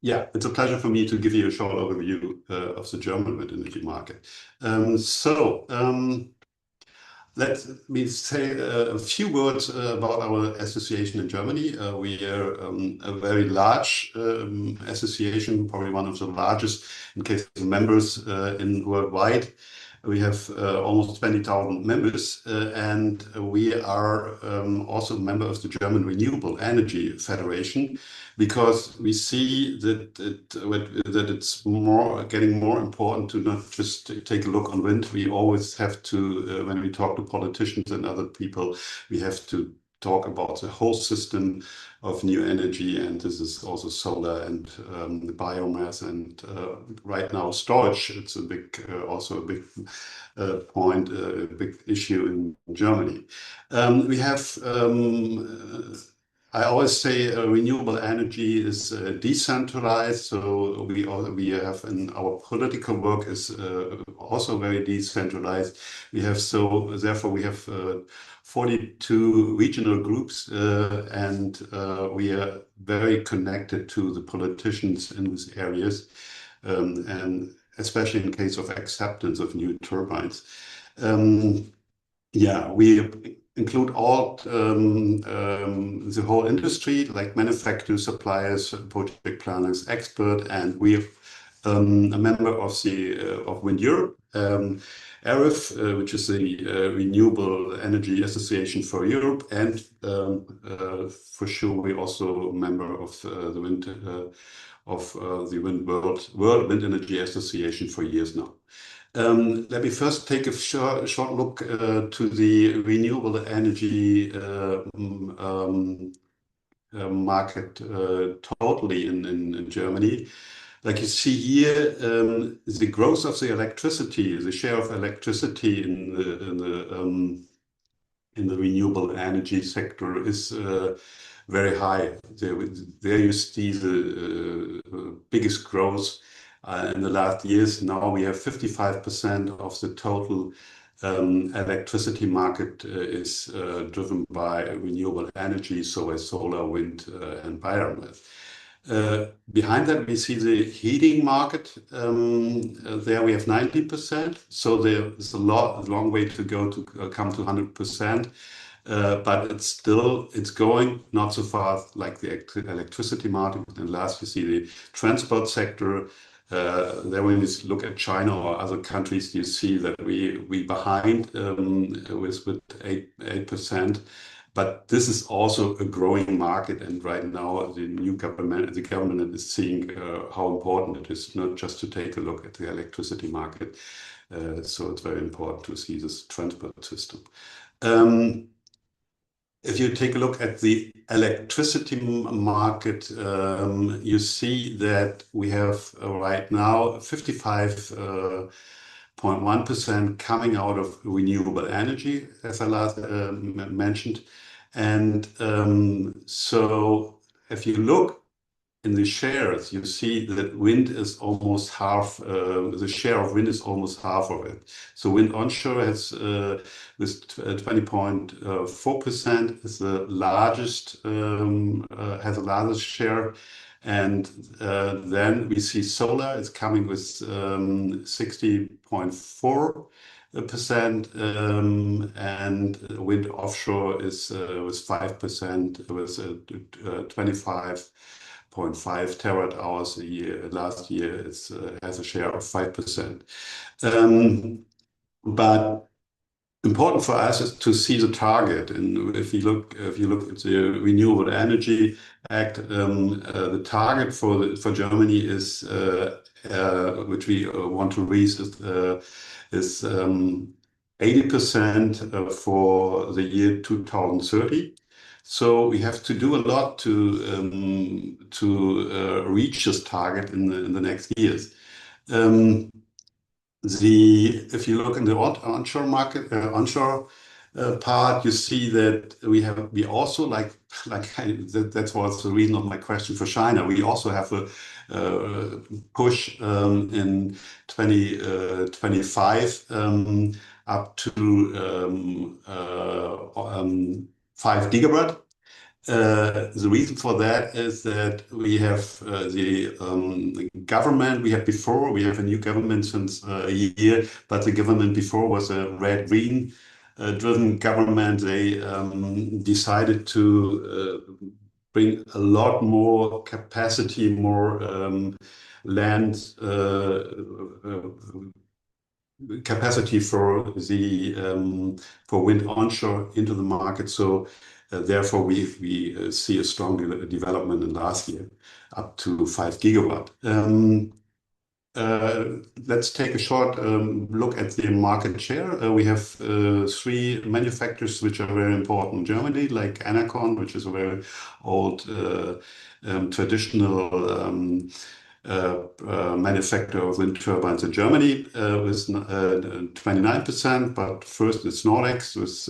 yeah, it's a pleasure for me to give you a short overview of the German wind energy market. Let me say a few words about our association in Germany. We are a very large association, probably one of the largest in case of members in worldwide. We have almost 20,000 members, and we are also a member of the German Renewable Energy Federation, because we see that it's getting more important to not just take a look on wind. We always have to, when we talk to politicians and other people, we have to talk about the whole system of new energy, and this is also solar and biomass, and right now storage. It's a big, also a big point, a big issue in Germany. We have. I always say renewable energy is decentralized, so we have, in our political work is also very decentralized. Therefore we have 42 regional groups, and we are very connected to the politicians in these areas, and especially in case of acceptance of new turbines. Yeah, we include all the whole industry, like manufacturers, suppliers, project planners, expert, and we are a member of Wind Europe, ERIF, which is the Renewable Energy Association for Europe, and for sure we also a member of the World Wind Energy Association for years now. Let me first take a short look to the renewable energy market totally in Germany. Like you see here, the growth of the electricity, the share of electricity in the renewable energy sector is very high. There you see the biggest growth in the last years. Now we have 55% of the total electricity market is driven by renewable energy, so as solar, wind, and biomass. Behind that, we see the heating market. There we have 90%, so there's a long way to go to come to 100%. But it's going not so fast like the electricity market. And last, you see the transport sector. Then when you look at China or other countries, you see that we behind with 8%. But this is also a growing market, and right now the government is seeing how important it is not just to take a look at the electricity market. So it's very important to see this transport system. If you take a look at the electricity market, you see that we have right now 55.1% coming out of renewable energy, as I last mentioned. And so if you look in the shares, you see that wind is almost half, the share of wind is almost half of it. So wind onshore has, with 20.4% is the largest, has the largest share. And then we see solar is coming with 60.4%, and wind offshore is with 5%, with 25.5 terawatt hours a year. Last year it has a share of 5%. But important for us is to see the target. And if you look at the Renewable Energy Act, the target for Germany is which we want to reach is 80% for the year 2030. So we have to do a lot to reach this target in the next years. If you look in the onshore market, onshore part, you see that we also that was the reason of my question for China. We also have a push in 2025 up to 5 gigawatt. The reason for that is that we have the government we had before. We have a new government since a year, but the government before was a red-green driven government. They decided to bring a lot more capacity, more land capacity for wind onshore into the market. So therefore, we see a strong development in last year, up to 5 gigawatt. Let's take a short look at the market share. We have 3 manufacturers which are very important in Germany, like Anton, which is a very old traditional manufacturer of wind turbines in Germany, with 29%. But first it's Nordex with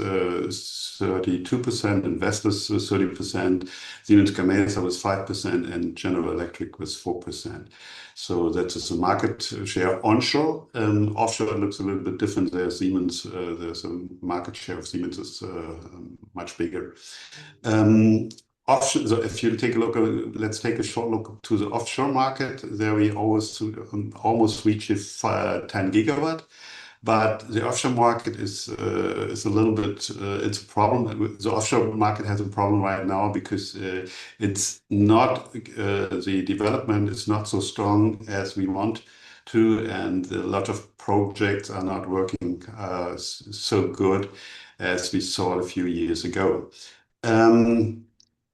32%, and Vestas with 30%, Siemens Gamesa with 5%, and General Electric with 4%. So that is the market share onshore. Offshore looks a little bit different. There's Siemens. There's a market share of Siemens is much bigger. Offshore, so if you take a look, let's take a short look to the offshore market. There we almost reach 10 gigawatt. But the offshore market is a little bit, it's a problem. The offshore market has a problem right now because it's not, the development is not so strong as we want to, and a lot of projects are not working so good as we saw a few years ago.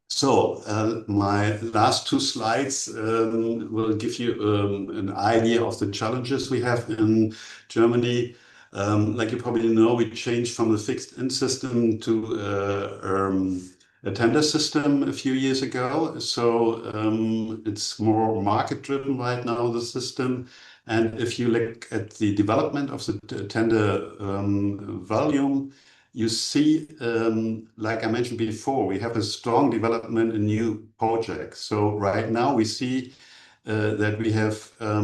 So my last 2 slides will give you an idea of the challenges we have in Germany. Like you probably know, we changed from the fixed-in system to a tender system a few years ago. So it's more market-driven right now, the system. And if you look at the development of the tender volume, you see, like I mentioned before, we have a strong development in new projects. So right now we see that we have a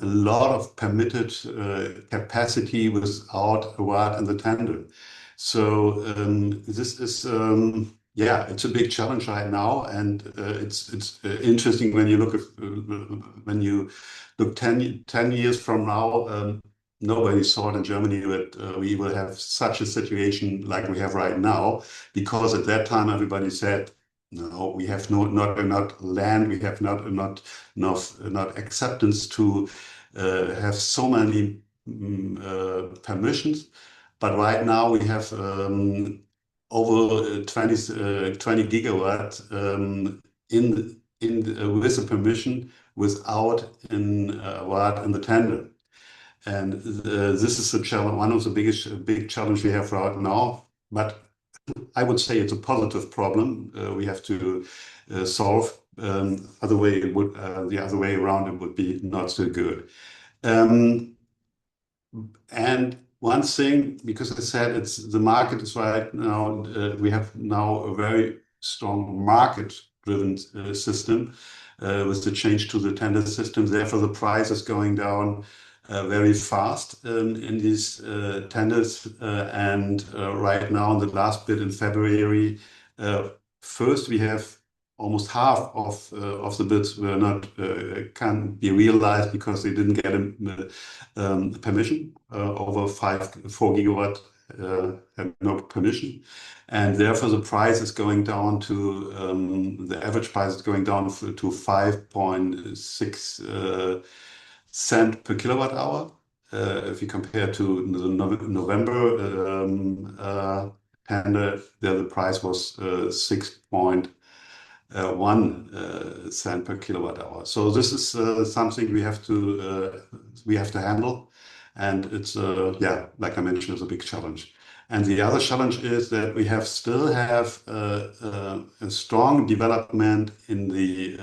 lot of permitted capacity without award in the tender. So this is, yeah, it's a big challenge right now, and it's interesting when you look 10 years from now. Nobody thought in Germany that we will have such a situation like we have right now, because at that time everybody said No, we have not enough land. We have not enough acceptance to have so many permissions. But right now we have over 20 gigawatt with the permission without in the tender. And this is one of the big challenge we have right now. But I would say it's a positive problem we have to solve. The other way around, it would be not so good. And one thing, because I said the market is right now, we have now a very strong market-driven system with the change to the tender system. Therefore, the price is going down very fast in these tenders. And right now, in the last bid in February, first we have almost half of the bids were not can be realized because they didn't get permission. Over 4 gigawatt have no permission, and therefore the price is going down to the average price is going down to 5.6 cent per kilowatt hour. If you compare to the November tender, there the price was 6.1 cent per kilowatt hour. So this is something we have to handle, and it's like I mentioned, it's a big challenge. And the other challenge is that we still have a strong development in the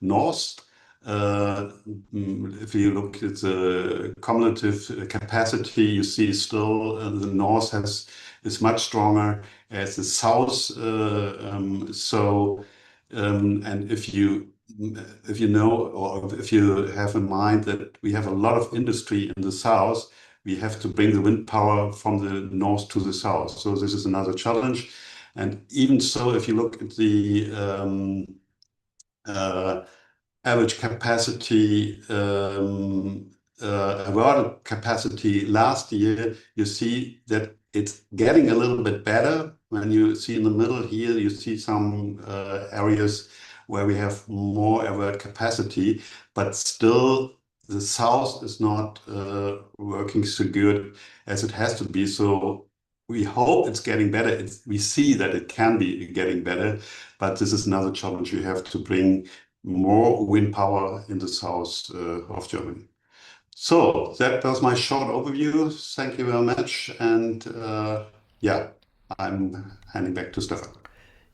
north. If you look at the cumulative capacity, you see still the north is much stronger as the south. And if you know, or if you have in mind that we have a lot of industry in the south, we have to bring the wind power from the north to the south. So this is another challenge. And even so, if you look at the average capacity, awarded capacity last year, you see that it's getting a little bit better. When you see in the middle here, you see some areas where we have more awarded capacity, but still the south is not working so good as it has to be. So we hope it's getting better. We see that it can be getting better, but this is another challenge. We have to bring more wind power in the south of Germany. So that was my short overview. Thank you very much. And I'm handing back to Stefan.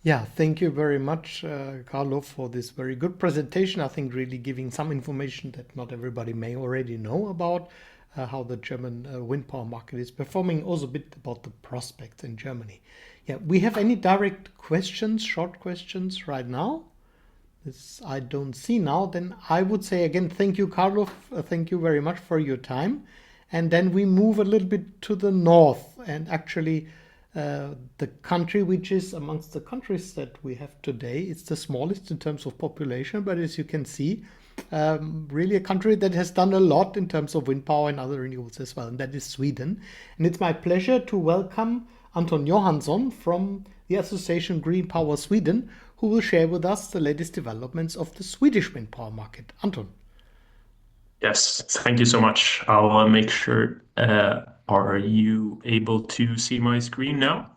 Yeah, thank you very much, Carlo, for this very good presentation. I think really giving some information that not everybody may already know about how the German wind power market is performing, also a bit about the prospects in Germany. Yeah, we have any direct questions, short questions right now? This I don't see now. Then I would say again, thank you, Carlo. Thank you very much for your time. And then we move a little bit to the north, and actually the country which is amongst the countries that we have today, it's the smallest in terms of population, but as you can see, really a country that has done a lot in terms of wind power and other renewables as well, and that is Sweden. And it's my pleasure to welcome Anton Johansson from the Association Green Power Sweden, who will share with us the latest developments of the Swedish wind power market. Anton. Yes, thank you so much. I'll make sure. Are you able to see my screen now?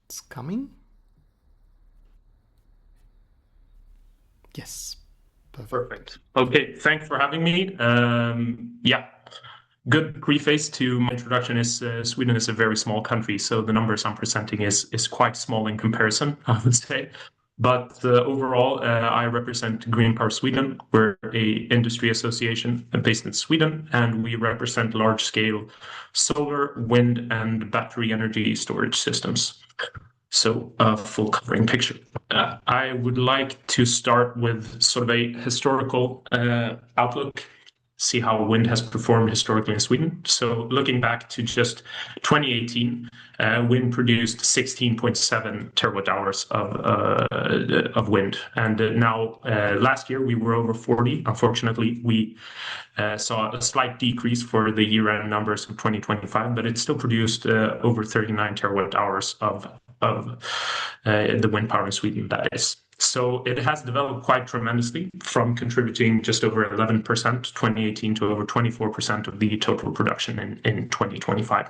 It's coming. Yes. Perfect. Okay, thanks for having me. Good preface to my introduction is Sweden is a very small country, so the numbers I'm presenting is quite small in comparison, I would say. But overall, I represent Green Power Sweden. We're a industry association based in Sweden, and we represent large-scale solar, wind, and battery energy storage systems. So a full covering picture. I would like to start with sort of a historical outlook, see how wind has performed historically in Sweden. So looking back to just 2018, wind produced 16.7 terawatt hours of wind. And now last year we were over 40. Unfortunately, we saw a slight decrease for the year-end numbers of 2025, but it still produced over 39 terawatt hours of the wind power in Sweden, that is. So it has developed quite tremendously from contributing just over 11% 2018 to over 24% of the total production in 2025.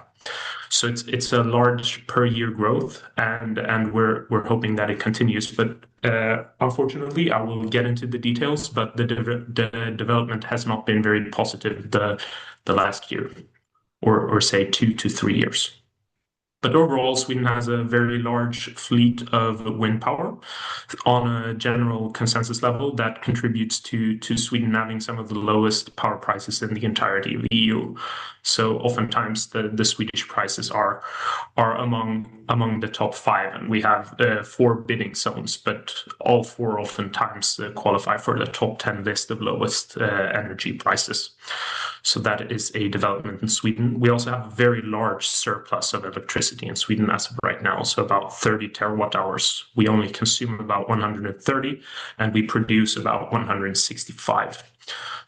So it's a large per year growth, and we're hoping that it continues. But unfortunately, I will get into the details. But the development has not been very positive the last year, or say 2 to 3 years. But overall, Sweden has a very large fleet of wind power on a general consensus level that contributes to Sweden having some of the lowest power prices in the entirety of the EU. So oftentimes the Swedish prices are among the top 5, and we have 4 bidding zones, but all 4 oftentimes qualify for the top 10 list of lowest energy prices. So that is a development in Sweden. We also have a very large surplus of electricity in Sweden as of right now, so about 30 terawatt hours. We only consume about 130, and we produce about 165.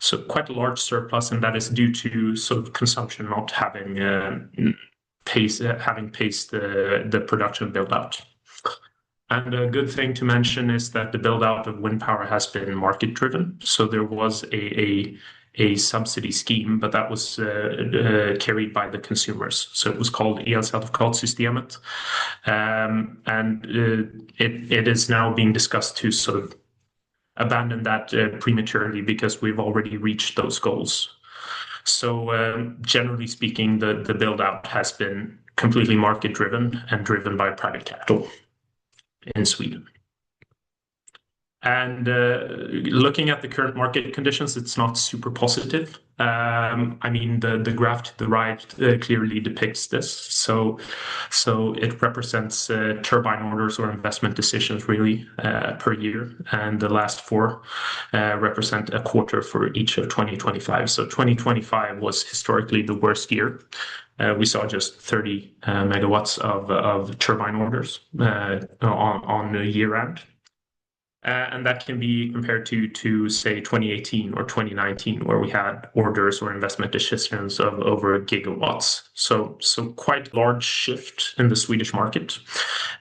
So quite a large surplus, and that is due to sort of consumption not having paced the production build out. And a good thing to mention is that the build out of wind power has been market driven. So there was a subsidy scheme, but that was carried by the consumers. So it was called Elcertifikatsystemet, and it is now being discussed to sort of abandon that prematurely because we've already reached those goals. So generally speaking, the build out has been completely market driven and driven by private capital in Sweden. And looking at the current market conditions, it's not super positive. I mean, the graph to the right clearly depicts this. So it represents turbine orders or investment decisions really per year, and the last 4 represent a quarter for each of 2025. So 2025 was historically the worst year. We saw just 30 megawatts of turbine orders on the year end. And that can be compared to say 2018 or 2019, where we had orders or investment decisions of over gigawatts. So quite large shift in the Swedish market,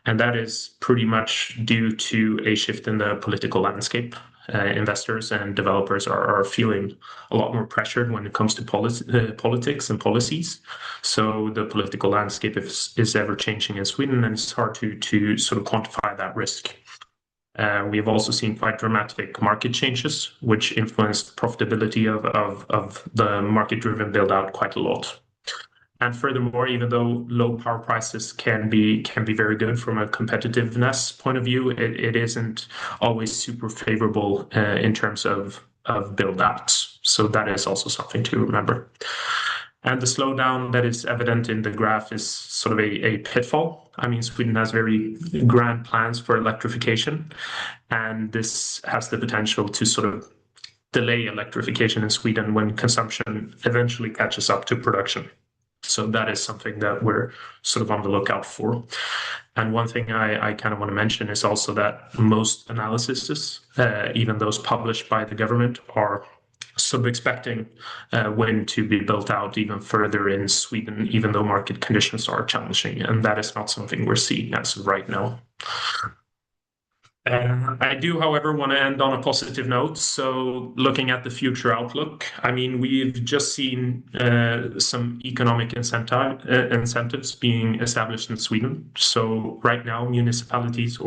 and that is pretty much due to a shift in the political landscape. Investors and developers are feeling a lot more pressured when it comes to politics and policies. So the political landscape is ever changing in Sweden, and it's hard to sort of quantify that risk. We have also seen quite dramatic market changes, which influenced profitability of the market-driven build-out quite a lot. And furthermore, even though low power prices can be very good from a competitiveness point of view, it isn't always super favorable in terms of build-outs. So that is also something to remember. And the slowdown that is evident in the graph is sort of a pitfall. I mean, Sweden has very grand plans for electrification, and this has the potential to sort of delay electrification in Sweden when consumption eventually catches up to production. So that is something that we're sort of on the lookout for. And one thing I kind of want to mention is also that most analyses, even those published by the government, are sort of expecting wind to be built out even further in Sweden, even though market conditions are challenging. And that is not something we're seeing as of right now. I do, however, want to end on a positive note. So looking at the future outlook, I mean, we've just seen some economic incentives being established in Sweden. So right now, municipalities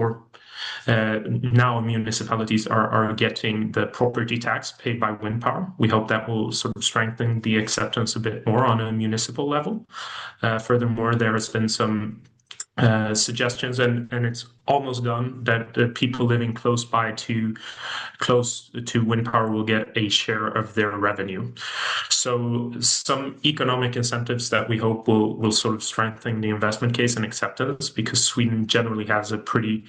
are getting the property tax paid by wind power. We hope that will sort of strengthen the acceptance a bit more on a municipal level. Furthermore, there has been some suggestions, and it's almost done, that people living close to wind power will get a share of their revenue. So some economic incentives that we hope will sort of strengthen the investment case and acceptance, because Sweden generally has a pretty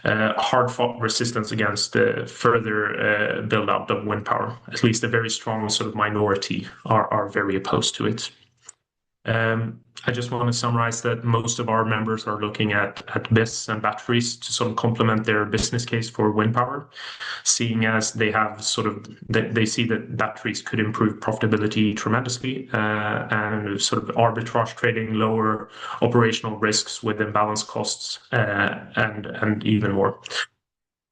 hard-fought resistance against further build-out of wind power. At least a very strong sort of minority are very opposed to it. I just want to summarize that most of our members are looking at BESS and batteries to sort of complement their business case for wind power, seeing as they see that batteries could improve profitability tremendously, and sort of arbitrage trading, lower operational risks with imbalanced costs, and even more.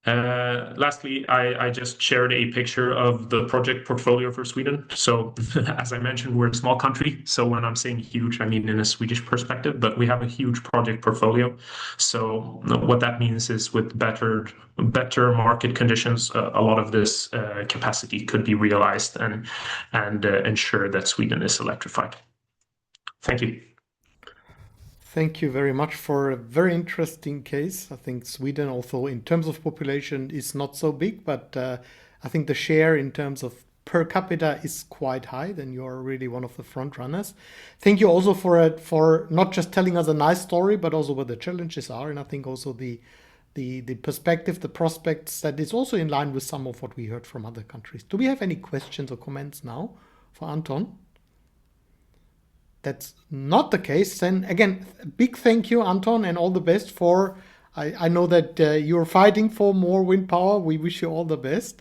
Lastly, I just shared a picture of the project portfolio for Sweden. So as I mentioned, we're a small country. So when I'm saying huge, I mean in a Swedish perspective, but we have a huge project portfolio. So what that means is with better market conditions, a lot of this capacity could be realized and ensure that Sweden is electrified. Thank you. Thank you very much for a very interesting case. I think Sweden, although in terms of population is not so big, but I think the share in terms of per capita is quite high. Then you're really one of the front runners. Thank you also for not just telling us a nice story, but also what the challenges are. And I think also the perspective, the prospects, that is also in line with some of what we heard from other countries. Do we have any questions or comments now for Anton? That's not the case. Then again, a big thank you, Anton, and all the best for, I know that you're fighting for more wind power. We wish you all the best.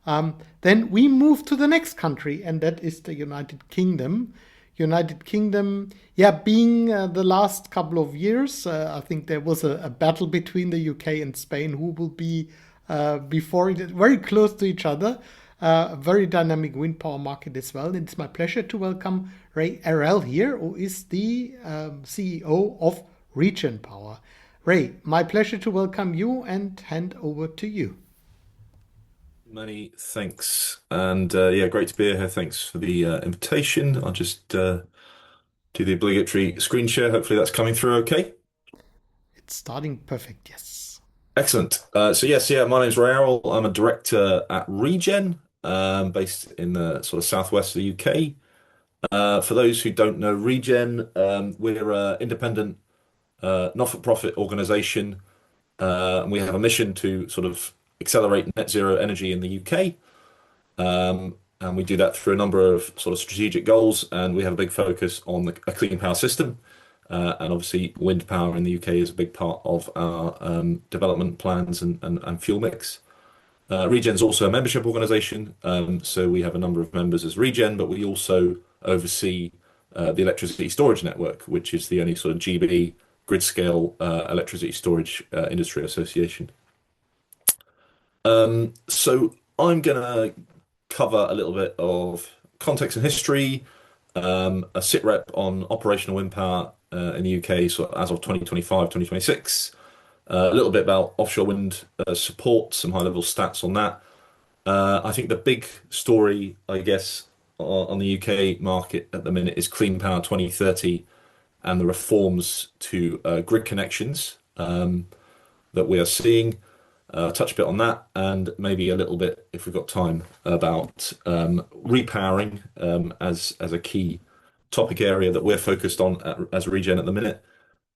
Then we move to the next country, and that is the United Kingdom. United Kingdom, being the last couple of years, I think there was a battle between the UK and Spain who will be before it, very close to each other. A very dynamic wind power market as well. And it's my pleasure to welcome Ray Arrell here, who is the CEO of Regen Power. Ray, my pleasure to welcome you and hand over to you. Many thanks. And great to be here. Thanks for the invitation. I'll just do the obligatory screen share. Hopefully that's coming through okay. It's starting perfect, yes. Excellent. My name's Ray Arrell. I'm a director at Regen, based in the sort of southwest of the UK. For those who don't know Regen, we're an independent, not-for-profit organisation. We have a mission to sort of accelerate net zero energy in the UK. And we do that through a number of sort of strategic goals. And we have a big focus on a clean power system. And obviously wind power in the UK is a big part of our development plans and fuel mix. Regen is also a membership organisation, so we have a number of members as Regen, but we also oversee the electricity storage network, which is the only sort of GB grid scale electricity storage industry association. So I'm going to cover a little bit of context and history, a sit rep on operational wind power in the UK so as of 2025, 2026. A little bit about offshore wind support, some high-level stats on that. I think the big story, I guess, on the UK market at the minute is Clean Power 2030 and the reforms to grid connections that we are seeing. Touch a bit on that, and maybe a little bit, if we've got time, about repowering as a key topic area that we're focused on as Regen at the minute.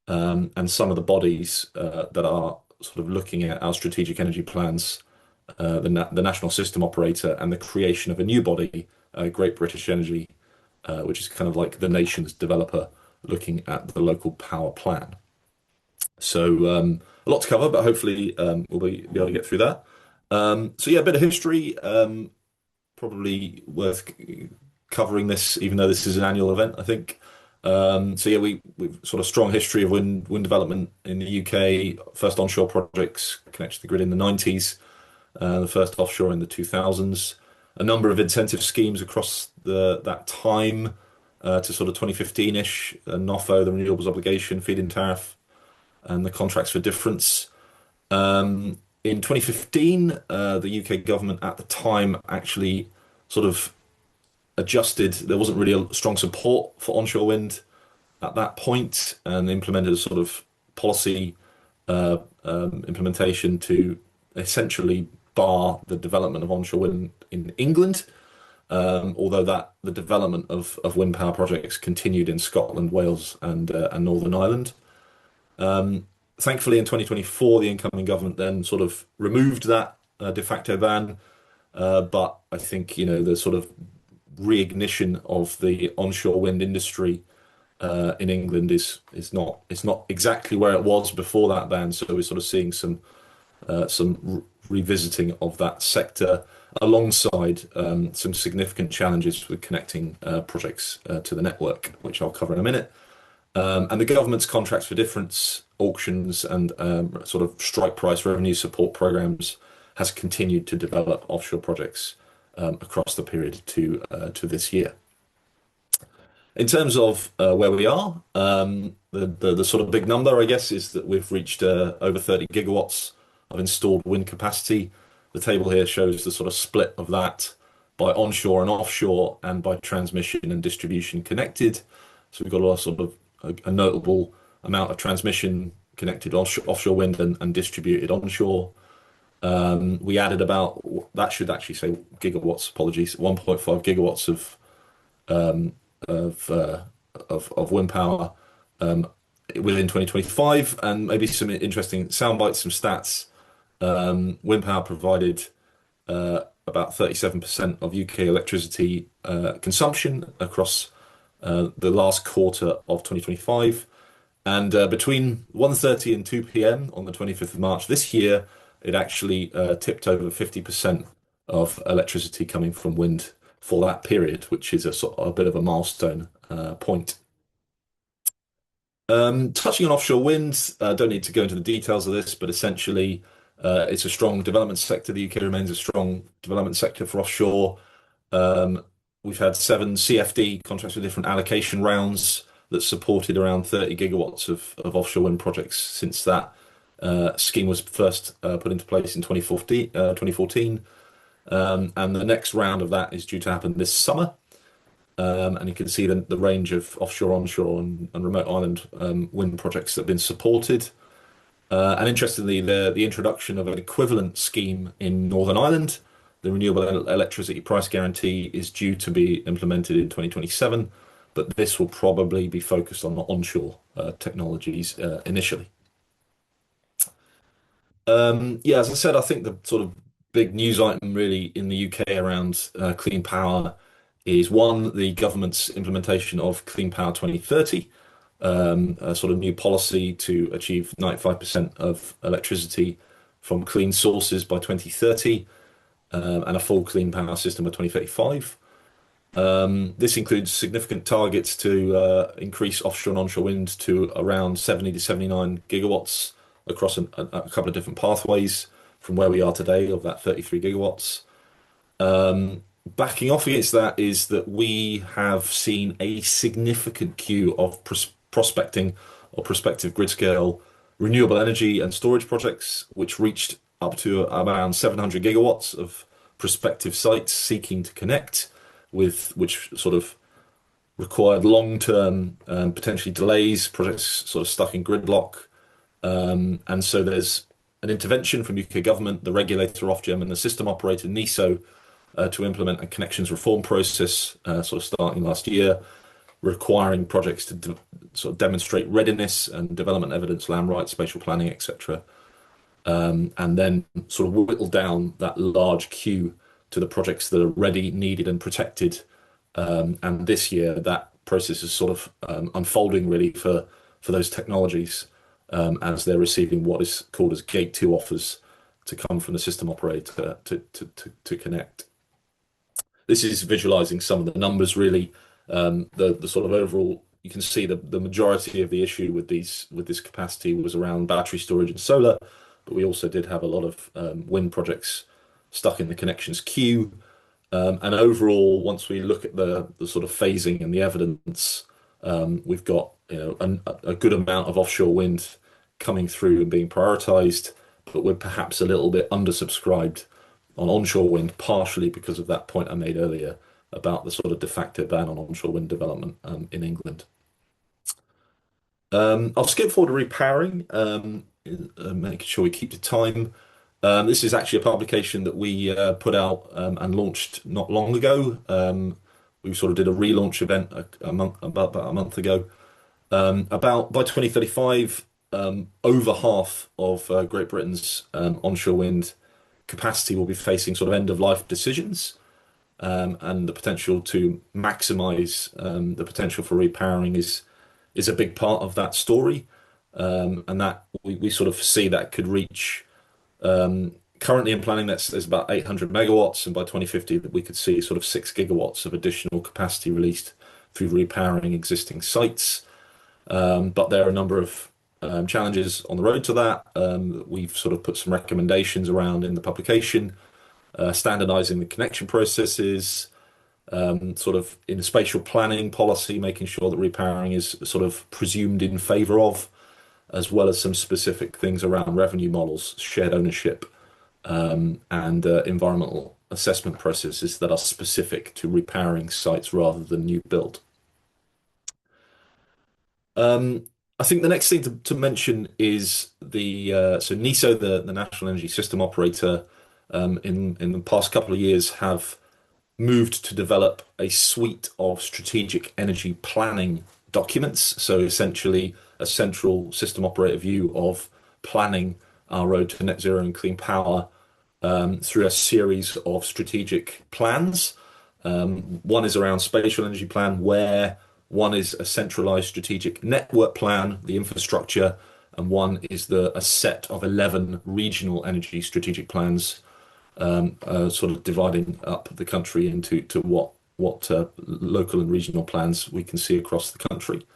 And some of the bodies that are sort of looking at our strategic energy plans, the National System Operator and the creation of a new body, Great British Energy, which is kind of like the nation's developer looking at the local power plan. So a lot to cover, but hopefully we'll be able to get through that. A bit of history, probably worth covering this, even though this is an annual event, I think. We've sort of strong history of wind development in the UK. First onshore projects connected to the grid in the 90s, the first offshore in the 2000s. A number of incentive schemes across that time to sort of 2015-ish, NOFO, the Renewables Obligation, Feed-in Tariff, and the Contracts for Difference. In 2015, the UK government at the time actually sort of adjusted. There wasn't really a strong support for onshore wind at that point, and implemented a sort of policy implementation to essentially bar the development of onshore wind in England, although the development of wind power projects continued in Scotland, Wales, and Northern Ireland. Thankfully, in 2024, the incoming government then sort of removed that de facto ban, but I think the sort of reignition of the onshore wind industry in England is not exactly where it was before that ban. So we're sort of seeing some revisiting of that sector alongside some significant challenges with connecting projects to the network, which I'll cover in a minute. And the government's Contracts for Difference auctions and sort of strike price revenue support programs has continued to develop offshore projects across the period to this year. In terms of where we are, the sort of big number, I guess, is that we've reached over 30 gigawatts of installed wind capacity. The table here shows the sort of split of that by onshore and offshore, and by transmission and distribution connected. So we've got a sort of a notable amount of transmission connected offshore wind and distributed onshore. We added about, that should actually say gigawatts, apologies, 1.5 gigawatts of wind power within 2025, and maybe some interesting sound bites, some stats. Wind power provided about 37% of UK electricity consumption across the last quarter of 2025. And between 1:30 and 2 p.m. on the 25th of March this year, it actually tipped over 50% of electricity coming from wind for that period, which is a bit of a milestone point. Touching on offshore wind, don't need to go into the details of this, but essentially it's a strong development sector. The UK remains a strong development sector for offshore. We've had 7 CFD, contracts with different allocation rounds, that supported around 30 gigawatts of offshore wind projects since that scheme was first put into place in 2014. And the next round of that is due to happen this summer. And you can see the range of offshore, onshore, and remote island wind projects that have been supported. And interestingly, the introduction of an equivalent scheme in Northern Ireland, the Renewable Electricity Price Guarantee, is due to be implemented in 2027, but this will probably be focused on the onshore technologies initially. Yeah, as I said, I think the sort of big news item really in the UK around clean power is, one, the government's implementation of Clean Power 2030, a sort of new policy to achieve 95% of electricity from clean sources by 2030, and a full clean power system by 2035. This includes significant targets to increase offshore and onshore wind to around 70 to 79 gigawatts across a couple of different pathways from where we are today of that 33 gigawatts. Backing off against that is that we have seen a significant queue of prospecting or prospective grid scale renewable energy and storage projects, which reached up to around 700 gigawatts of prospective sites seeking to connect, with which sort of required long-term potentially delays, projects sort of stuck in gridlock. And so there's an intervention from UK government, the regulator Ofgem, and the system operator NESO to implement a connections reform process sort of starting last year, requiring projects to sort of demonstrate readiness and development evidence, land rights, spatial planning, etc. And then sort of whittle down that large queue to the projects that are ready, needed, and protected. And this year, that process is sort of unfolding really for those technologies as they're receiving what is called as Gate 2 offers to come from the system operator to connect. This is visualizing some of the numbers really. The sort of overall, you can see the majority of the issue with this capacity was around battery storage and solar, but we also did have a lot of wind projects stuck in the connections queue. And overall, once we look at the sort of phasing and the evidence, we've got a good amount of offshore wind coming through and being prioritized, but we're perhaps a little bit undersubscribed on onshore wind, partially because of that point I made earlier about the sort of de facto ban on onshore wind development in England. I'll skip forward to repowering, making sure we keep the time. This is actually a publication that we put out and launched not long ago. We sort of did a relaunch event about a month ago. By 2035, over half of Great Britain's onshore wind capacity will be facing sort of end-of-life decisions, and the potential to maximise the potential for repowering is a big part of that story, and that we sort of see that could reach. Currently in planning, there's about 800 megawatts, and by 2050 we could see sort of 6 gigawatts of additional capacity released through repowering existing sites. But there are a number of challenges on the road to that. We've sort of put some recommendations around in the publication, standardizing the connection processes, sort of in spatial planning policy, making sure that repowering is sort of presumed in favor of, as well as some specific things around revenue models, shared ownership, and environmental assessment processes that are specific to repowering sites rather than new build. I think the next thing to mention is so NESO, the National Energy System Operator, in the past couple of years have moved to develop a suite of strategic energy planning documents. So essentially a central system operator view of planning our road to net zero and clean power through a series of strategic plans. One is around spatial energy plan, where one is a centralized strategic network plan, the infrastructure, and one is a set of 11 regional energy strategic plans, sort of dividing up the country into what local and regional plans we can see across the country.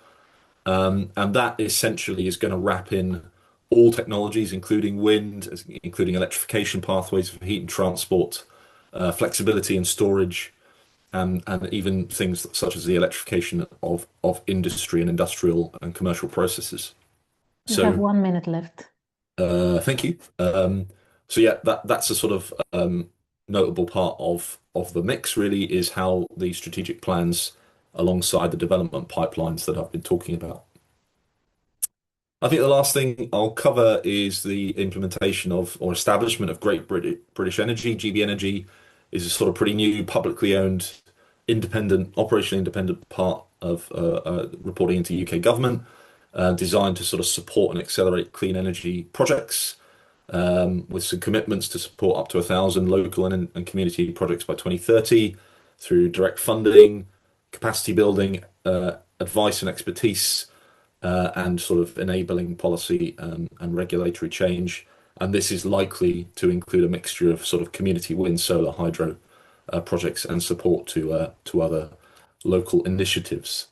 And that essentially is going to wrap in all technologies, including wind, including electrification pathways for heat and transport, flexibility and storage, and even things such as the electrification of industry and industrial and commercial processes. You have 1 minute left. Thank you. So yeah, that's a sort of notable part of the mix, really, is how the strategic plans alongside the development pipelines that I've been talking about. I think the last thing I'll cover is the implementation of or establishment of Great British Energy. GB Energy is a sort of pretty new publicly owned, operationally independent part of reporting into UK government, designed to sort of support and accelerate clean energy projects, with some commitments to support up to 1,000 local and community projects by 2030 through direct funding, capacity building, advice and expertise, and sort of enabling policy and regulatory change. And this is likely to include a mixture of sort of community wind, solar, hydro projects and support to other local initiatives.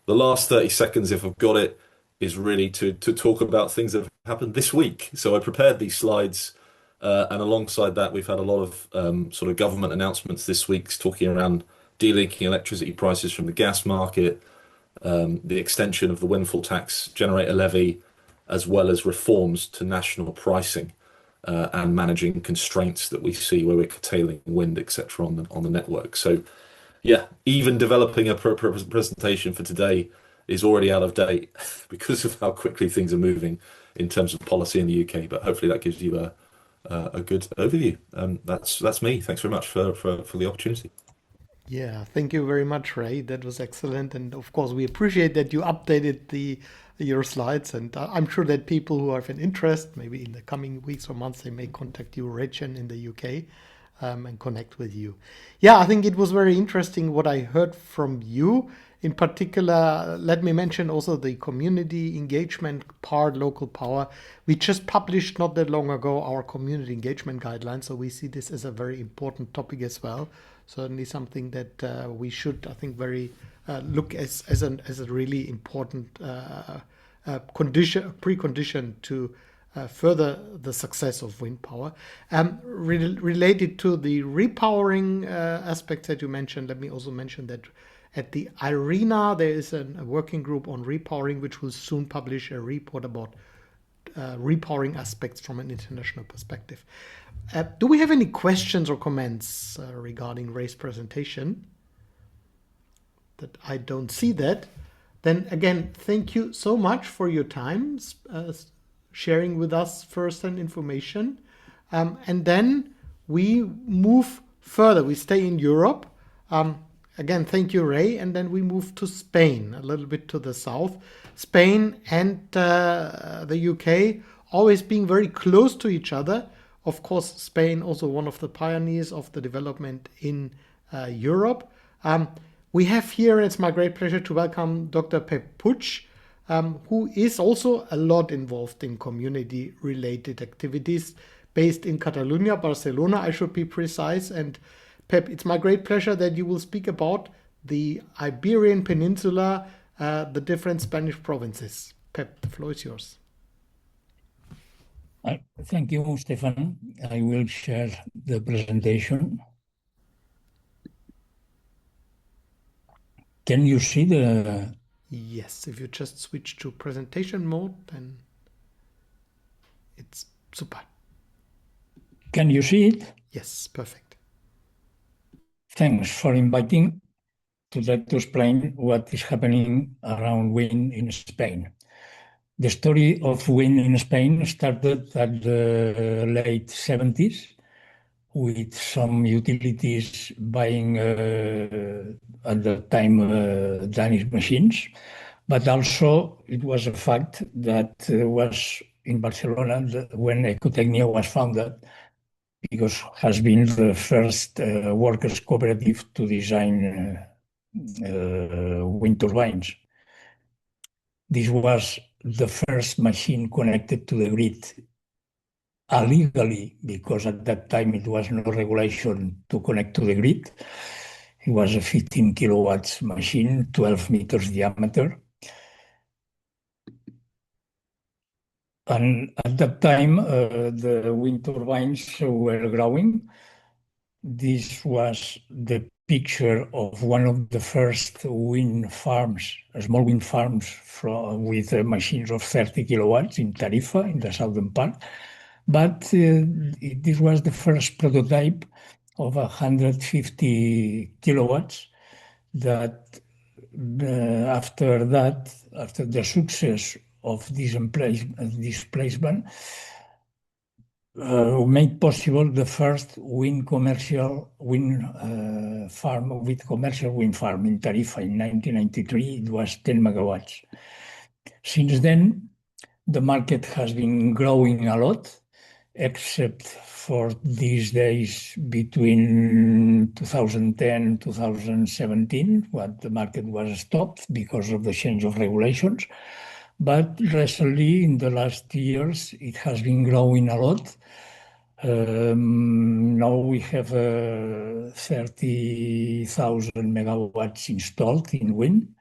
The last 30 seconds, if I've got it, is really to talk about things that have happened this week. So I prepared these slides, and alongside that, we've had a lot of sort of government announcements this week talking around delinking electricity prices from the gas market, the extension of the windfall tax generator levy, as well as reforms to national pricing and managing constraints that we see where we're curtailing wind, etc., on the network. So yeah, even developing a presentation for today is already out of date because of how quickly things are moving in terms of policy in the UK. But hopefully that gives you a good overview. That's me. Thanks very much for the opportunity. Yeah, thank you very much, Ray. That was excellent. And of course, we appreciate that you updated your slides. And I'm sure that people who have an interest, maybe in the coming weeks or months, they may contact you, Regen, in the UK, and connect with you. Yeah, I think it was very interesting what I heard from you. In particular, let me mention also the community engagement part, local power. We just published not that long ago our community engagement guidelines. So we see this as a very important topic as well. Certainly something that we should, I think, very look as a really important precondition to further the success of wind power. Related to the repowering aspects that you mentioned, let me also mention that at the IRENA there is a working group on repowering, which will soon publish a report about repowering aspects from an international perspective. Do we have any questions or comments regarding Ray's presentation? That I don't see that. Then again, thank you so much for your time, sharing with us first-hand information. And then we move further. We stay in Europe. Again, thank you, Ray. And then we move to Spain, a little bit to the south. Spain and the UK always being very close to each other. Of course, Spain also one of the pioneers of the development in Europe. We have here, and it's my great pleasure to welcome Dr. Pep Puig, who is also a lot involved in community-related activities based in Catalonia, Barcelona, I should be precise. And Pep, it's my great pleasure that you will speak about the Iberian Peninsula, the different Spanish provinces. Pep, the floor is yours. Thank you, Stefan. I will share the presentation. Can you see the... Yes, if you just switch to presentation mode, then it's super. Can you see it? Yes, perfect. Thanks for inviting to explain what is happening around wind in Spain. The story of wind in Spain started at the late 70s with some utilities buying at the time Danish machines, but also it was a fact that was in Barcelona when Ecotecnia was founded, because has been the first workers' cooperative to design wind turbines. This was the first machine connected to the grid illegally, because at that time it was no regulation to connect to the grid. It was a 15 kilowatts machine, 12 meters diameter. And at that time, the wind turbines were growing. This was the picture of one of the first wind farms, small wind farms with machines of 30 kilowatts in Tarifa, in the southern part. But this was the first prototype of 150 kilowatts that after the success of this placement, made possible the first commercial wind farm with commercial wind farm in Tarifa in 1993. It was 10 megawatts. Since then, the market has been growing a lot, except for these days between 2010 and 2017, when the market was stopped because of the change of regulations. But recently, in the last years, it has been growing a lot. Now we have 30,000 megawatts installed in wind.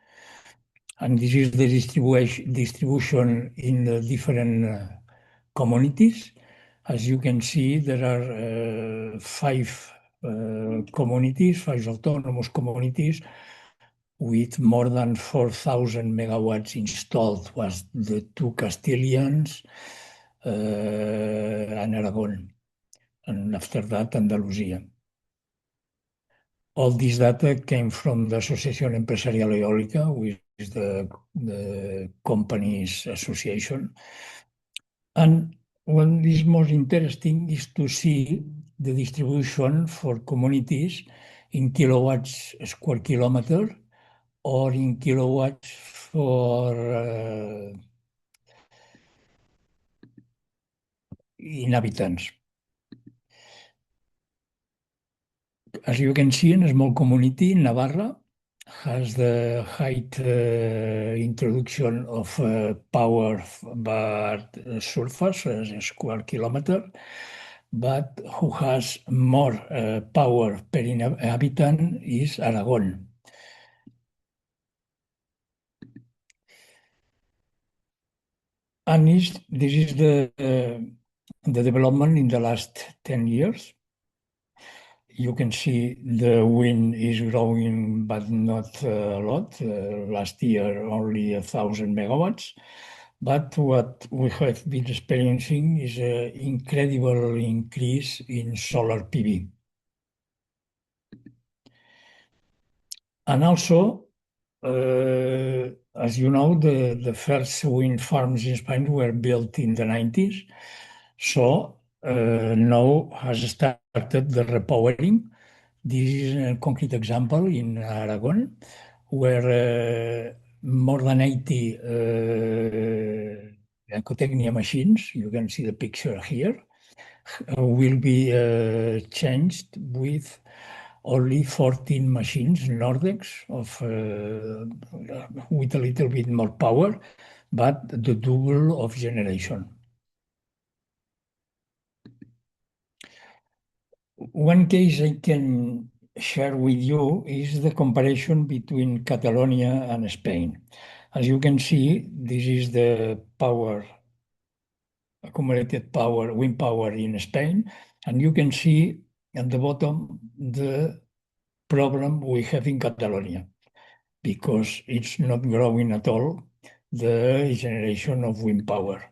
And this is the distribution in the different communities. As you can see, there are five autonomous communities with more than 4,000 megawatts installed, was the two Castilians and Aragon, and after that, Andalusia. All this data came from the Asociación Empresarial Eólica, which is the company's association. And what is most interesting is to see the distribution for communities in kilowatts square kilometer or in kilowatts for inhabitants. As you can see, in a small community, Navarra has the height introduction of power by surface as a square kilometer, but who has more power per inhabitant is Aragon. And this is the development in the last 10 years. You can see the wind is growing, but not a lot. Last year, only 1,000 megawatts. But what we have been experiencing is an incredible increase in solar PV. And also, as you know, the first wind farms in Spain were built in the 90s. So now has started the repowering. This is a concrete example in Aragon, where more than 80 Ecotecnia machines, you can see the picture here, will be changed with only 14 machines, Nordex, with a little bit more power, but the double of generation. One case I can share with you is the comparison between Catalonia and Spain. As you can see, this is the power accumulated power, wind power in Spain. And you can see at the bottom the problem we have in Catalonia, because it's not growing at all, the generation of wind power.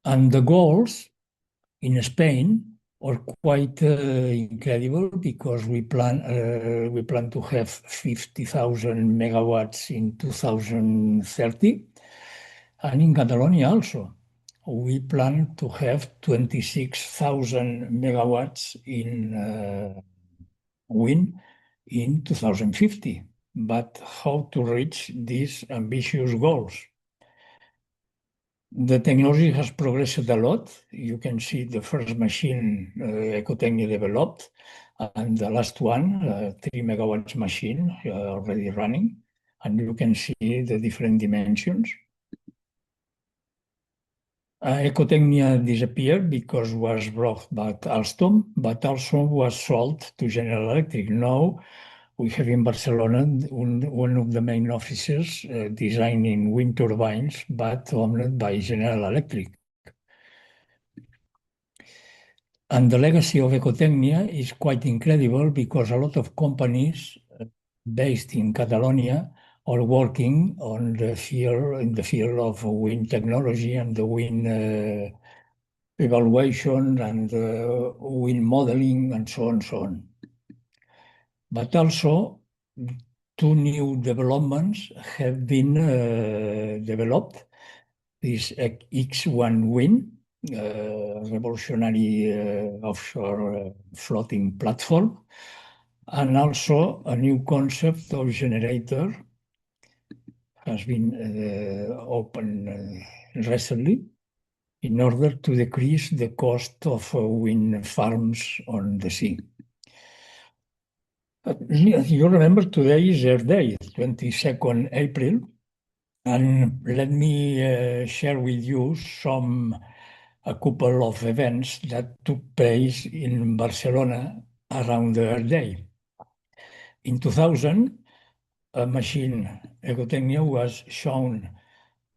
And the goals in Spain are quite incredible, because we plan to have 50,000 megawatts in 2030, and in Catalonia also we plan to have 26,000 megawatts in wind in 2050. But how to reach these ambitious goals? The technology has progressed a lot. You can see the first machine Ecotecnia developed, and the last one, 3 megawatts machine, already running. And you can see the different dimensions. Ecotecnia disappeared because was bought by Alstom, but also was sold to General Electric. Now we have in Barcelona one of the main offices designing wind turbines, but owned by General Electric. And the legacy of Ecotecnia is quite incredible, because a lot of companies based in Catalonia are working on the field, in the field of wind technology and the wind evaluation and wind modeling and so on and so on. But also, two new developments have been developed. This X1 Wind, revolutionary offshore floating platform, and also a new concept of generator has been opened recently in order to decrease the cost of wind farms on the sea. You remember today is Earth Day, 22nd April, and let me share with you a couple of events that took place in Barcelona around the Earth Day. In 2000, a machine, Ecotecnia, was shown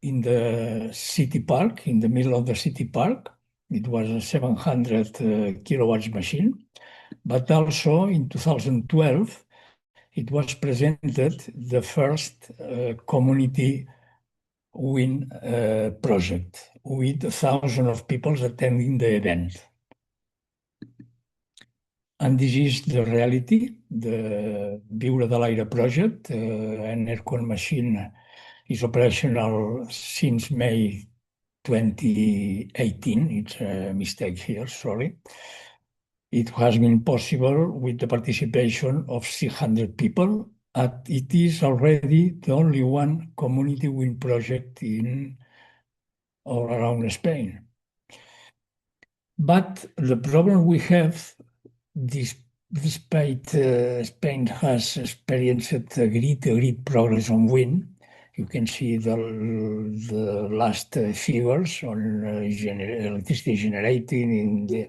in the city park, in the middle of the city park. It was a 700 kilowatts machine. But also in 2012, it was presented the first community wind project with 1,000 of people attending the event. And this is the reality. The Viure de l'Aire project, an aircon machine, is operational since May 2018. It's a mistake here, sorry. It has been possible with the participation of 600 people, and it is already the only one community wind project in or around Spain. But the problem we have, despite Spain has experienced a great progress on wind, you can see the last figures on electricity generated in the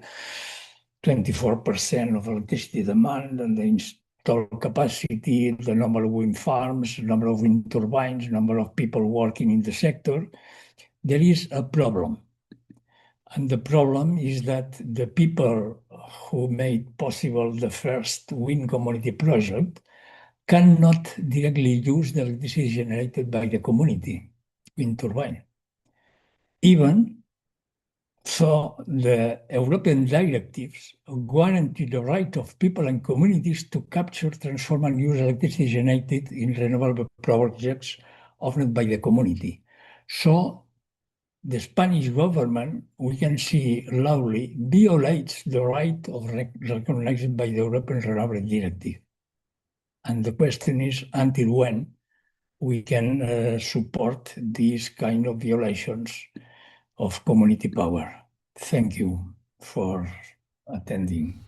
24% of electricity demand, and the installed capacity, the number of wind farms, number of wind turbines, number of people working in the sector. There is a problem. And the problem is that the people who made possible the first wind community project cannot directly use the electricity generated by the community wind turbine. Even so, the European directives guarantee the right of people and communities to capture, transform, and use electricity generated in renewable projects owned by the community. So, the Spanish government, we can see loudly, violates the right of recognized by the European Renewable Directive. And the question is, until when we can support these kind of violations of community power. Thank you for attending.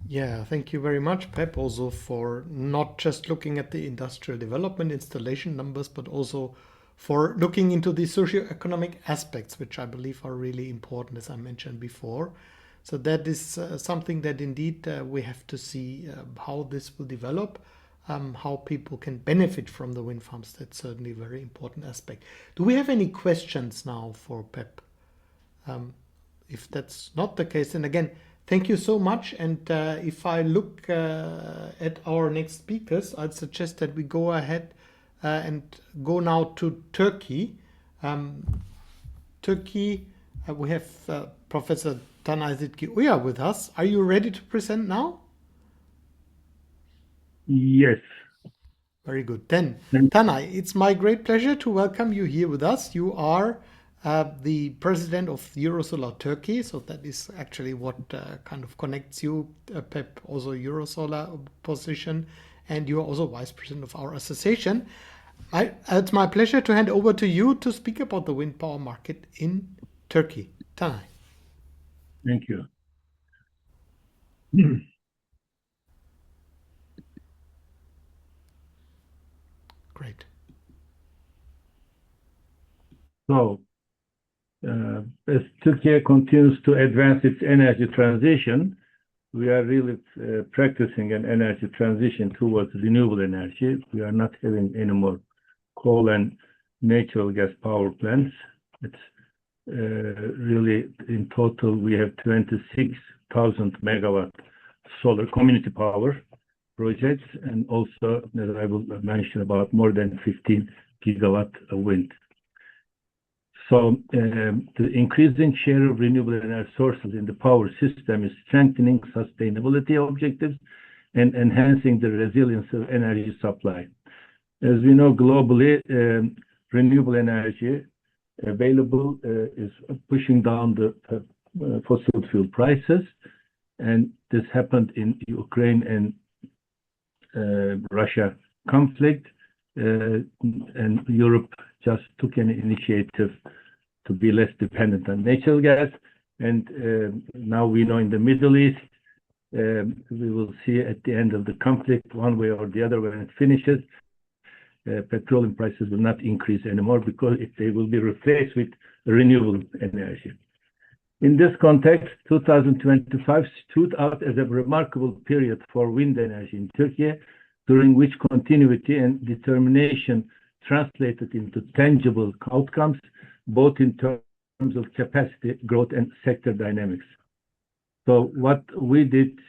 Yeah, thank you very much, Pep, also for not just looking at the industrial development installation numbers, but also for looking into the socioeconomic aspects, which I believe are really important, as I mentioned before. So that is something that indeed we have to see how this will develop. how people can benefit from the wind farms. That's certainly a very important aspect. Do we have any questions now for Pep? If that's not the case, then again, thank you so much. And if I look at our next speakers, I'd suggest that we go ahead and go now to Turkey. Turkey, we have Professor Tanay Sidki Uyar with us. Are you ready to present now? Yes. Very good. Then, Tanay, it's my great pleasure to welcome you here with us. You are the president of Eurosolar Turkey, so that is actually what kind of connects you, Pep, also Eurosolar position, and you are also vice president of our association. It's my pleasure to hand over to you to speak about the wind power market in Turkey. Tanay. Thank you. Great. So, as Turkey continues to advance its energy transition, we are really practicing an energy transition towards renewable energy. We are not having any more coal and natural gas power plants. It's really, in total, we have 26,000 megawatt solar community power projects, and also, as I will mention, about more than 15 gigawatt of wind. So the increasing share of renewable energy sources in the power system is strengthening sustainability objectives and enhancing the resilience of energy supply. As we know, globally, renewable energy available is pushing down the fossil fuel prices, and this happened in Ukraine and Russia conflict, and Europe just took an initiative to be less dependent on natural gas. And now we know in the Middle East, we will see at the end of the conflict, one way or the other, when it finishes, petroleum prices will not increase anymore because they will be replaced with renewable energy. In this context, 2025 stood out as a remarkable period for wind energy in Turkey, during which continuity and determination translated into tangible outcomes, both in terms of capacity growth and sector dynamics. So what we did,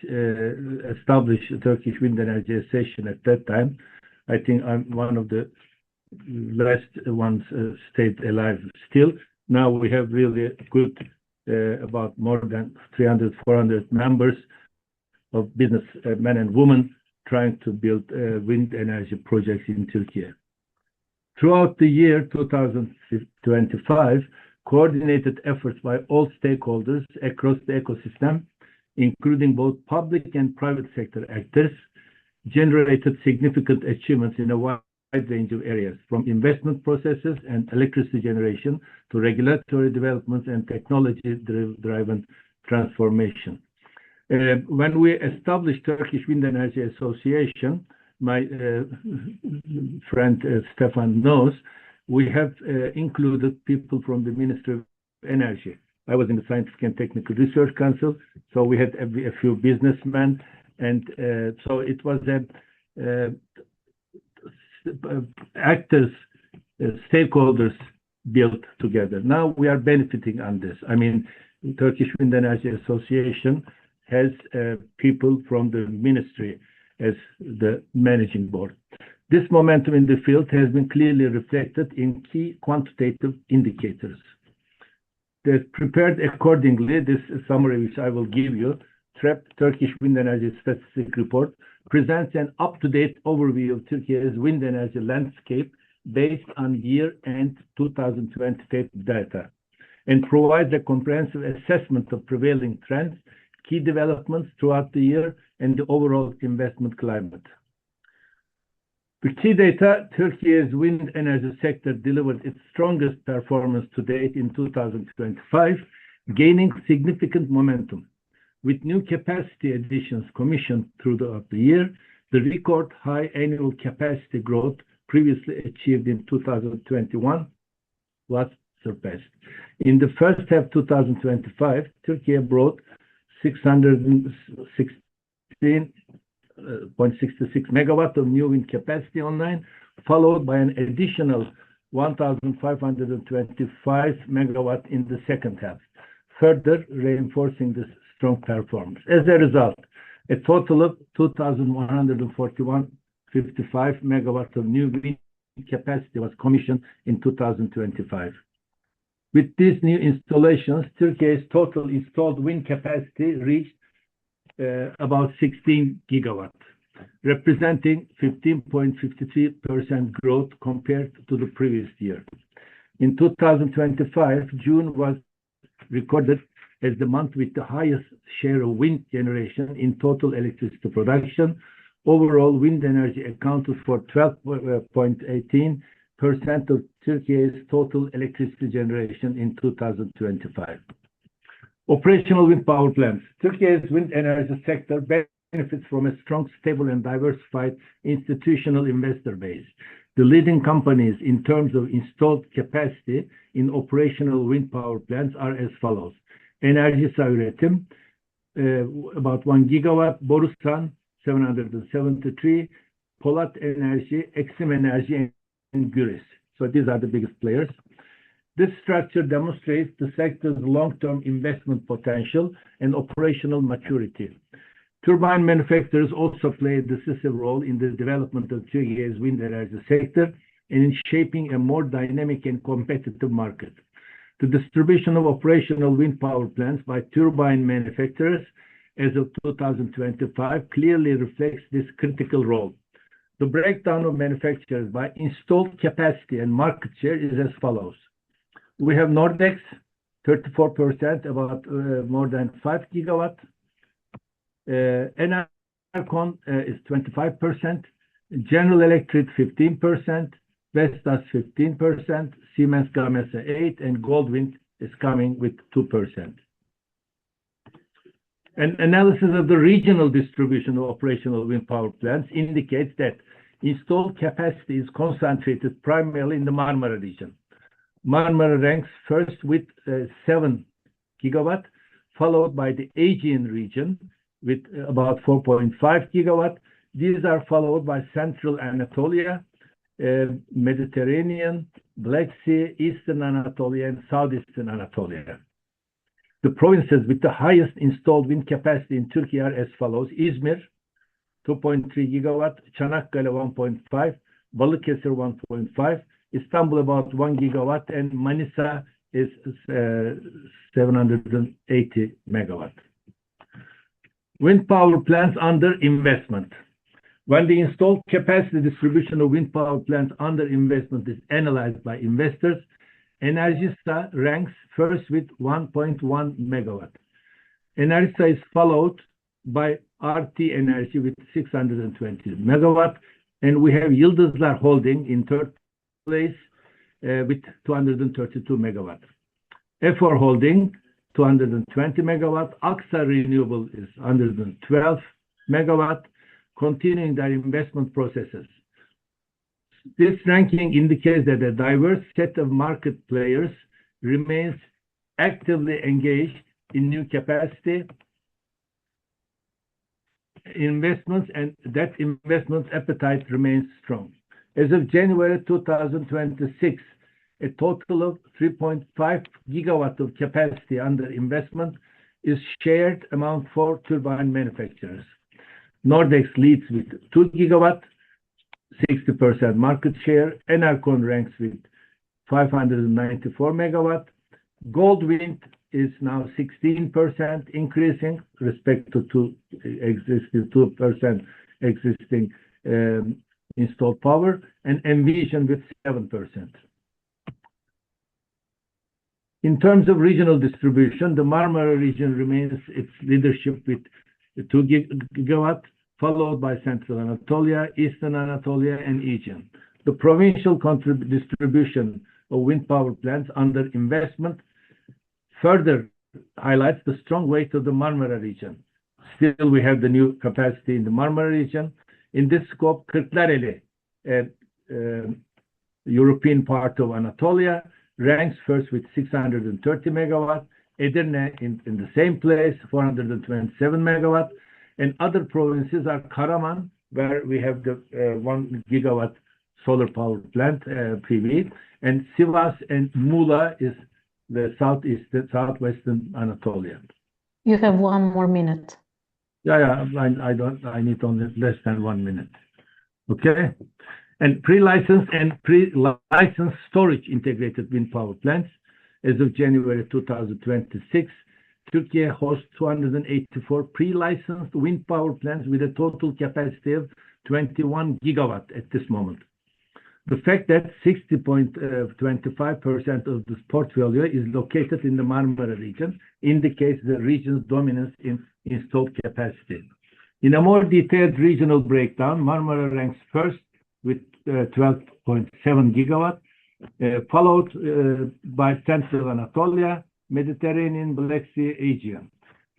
establish a Turkish Wind Energy Association at that time. I think I'm one of the last ones stayed alive still. Now we have really good, about more than 300, 400 members of business men and women trying to build wind energy projects in Turkey. Throughout the year 2025, coordinated efforts by all stakeholders across the ecosystem, including both public and private sector actors, generated significant achievements in a wide range of areas, from investment processes and electricity generation to regulatory developments and technology-driven transformation. When we established Turkish Wind Energy Association, my friend Stefan knows, we have included people from the Ministry of Energy. I was in the Scientific and Technical Research Council, so we had a few businessmen, and so it was actors, stakeholders built together. Now we are benefiting on this. I mean, Turkish Wind Energy Association has people from the ministry as the managing board. This momentum in the field has been clearly reflected in key quantitative indicators. They're prepared accordingly. This summary, which I will give you, Turkish Wind Energy Statistic Report, presents an up-to-date overview of Turkey's wind energy landscape based on year-end 2025 data, and provides a comprehensive assessment of prevailing trends, key developments throughout the year, and the overall investment climate. The key data, Turkey's wind energy sector delivered its strongest performance to date in 2025, gaining significant momentum. With new capacity additions commissioned throughout the year, the record high annual capacity growth previously achieved in 2021 was surpassed. In the first half 2025, Turkey brought 616 0.66 megawatt of new wind capacity online, followed by an additional 1,525 megawatt in the second half, further reinforcing this strong performance. As a result, a total of 2,141.55 megawatts of new wind capacity was commissioned in 2025. With these new installations, Turkey's total installed wind capacity reached about 16 gigawatts, representing 15.53% growth compared to the previous year. In 2025, June was recorded as the month with the highest share of wind generation in total electricity production. Overall, wind energy accounted for 12.18% of Turkey's total electricity generation in 2025. Operational wind power plants. Turkey's wind energy sector benefits from a strong, stable, and diversified institutional investor base. The leading companies in terms of installed capacity in operational wind power plants are as follows: Enerjisa Üretim, about 1 gigawatt; Borusan, 773; Polat Enerji, Exim Enerji, and Güris. So these are the biggest players. This structure demonstrates the sector's long-term investment potential and operational maturity. Turbine manufacturers also play a decisive role in the development of Turkey's wind energy sector and in shaping a more dynamic and competitive market. The distribution of operational wind power plants by turbine manufacturers as of 2025 clearly reflects this critical role. The breakdown of manufacturers by installed capacity and market share is as follows. We have Nordex, 34%, about more than 5 gigawatt. Enercon is 25%, General Electric 15%, Vestas 15%, Siemens Gamesa 8%, and Goldwind is coming with 2%. An analysis of the regional distribution of operational wind power plants indicates that installed capacity is concentrated primarily in the Marmara region. Marmara ranks first with 7 gigawatt, followed by the Aegean region with about 4.5 gigawatt. These are followed by Central Anatolia, Mediterranean, Black Sea, Eastern Anatolia, and Southeastern Anatolia. The provinces with the highest installed wind capacity in Turkey are as follows: İzmir, 2.3 gigawatt; Çanakkale, 1.5; Balıkesir, 1.5; Istanbul, about 1 gigawatt; and Manisa is 780 megawatt. Wind power plants under investment. When the installed capacity distribution of wind power plants under investment is analyzed by investors, Enerjisa ranks first with 1.1 megawatt. Enerjisa is followed by RT Enerji with 620 megawatt, and we have Yıldızlar Holding in third place with 232 megawatt. Efor Holding, 220 megawatt. Aksa Renewable is 112 megawatt, continuing their investment processes. This ranking indicates that a diverse set of market players remains actively engaged in new capacity investments, and that investment appetite remains strong. As of January 2026, a total of 3.5 gigawatt of capacity under investment is shared among 4 turbine manufacturers. Nordex leads with 2 gigawatt, 60% market share. Enercon ranks with 594 megawatt. Goldwind is now 16%, increasing respect to 2% existing installed power, and Envision with 7%. In terms of regional distribution, the Marmara region remains its leadership with 2 gigawatt, followed by Central Anatolia, Eastern Anatolia, and Aegean. The provincial distribution of wind power plants under investment further highlights the strong weight of the Marmara region. Still, we have the new capacity in the Marmara region. In this scope, Kırklareli, European part of Anatolia, ranks first with 630 megawatt. Edirne in the same place, 427 megawatt. And other provinces are Karaman, where we have the 1 gigawatt solar power plant PV, and Sivas and Muğla is the southwestern Anatolia. You have 1 more minute. Yeah, I need only less than 1 minute. Okay. And pre-licensed and pre-licensed storage integrated wind power plants. As of January 2026, Turkey hosts 284 pre-licensed wind power plants with a total capacity of 21 gigawatt at this moment. The fact that 60.25% of this portfolio is located in the Marmara region indicates the region's dominance in installed capacity. In a more detailed regional breakdown, Marmara ranks first with 12.7 gigawatt, followed by Central Anatolia, Mediterranean, Black Sea, Aegean.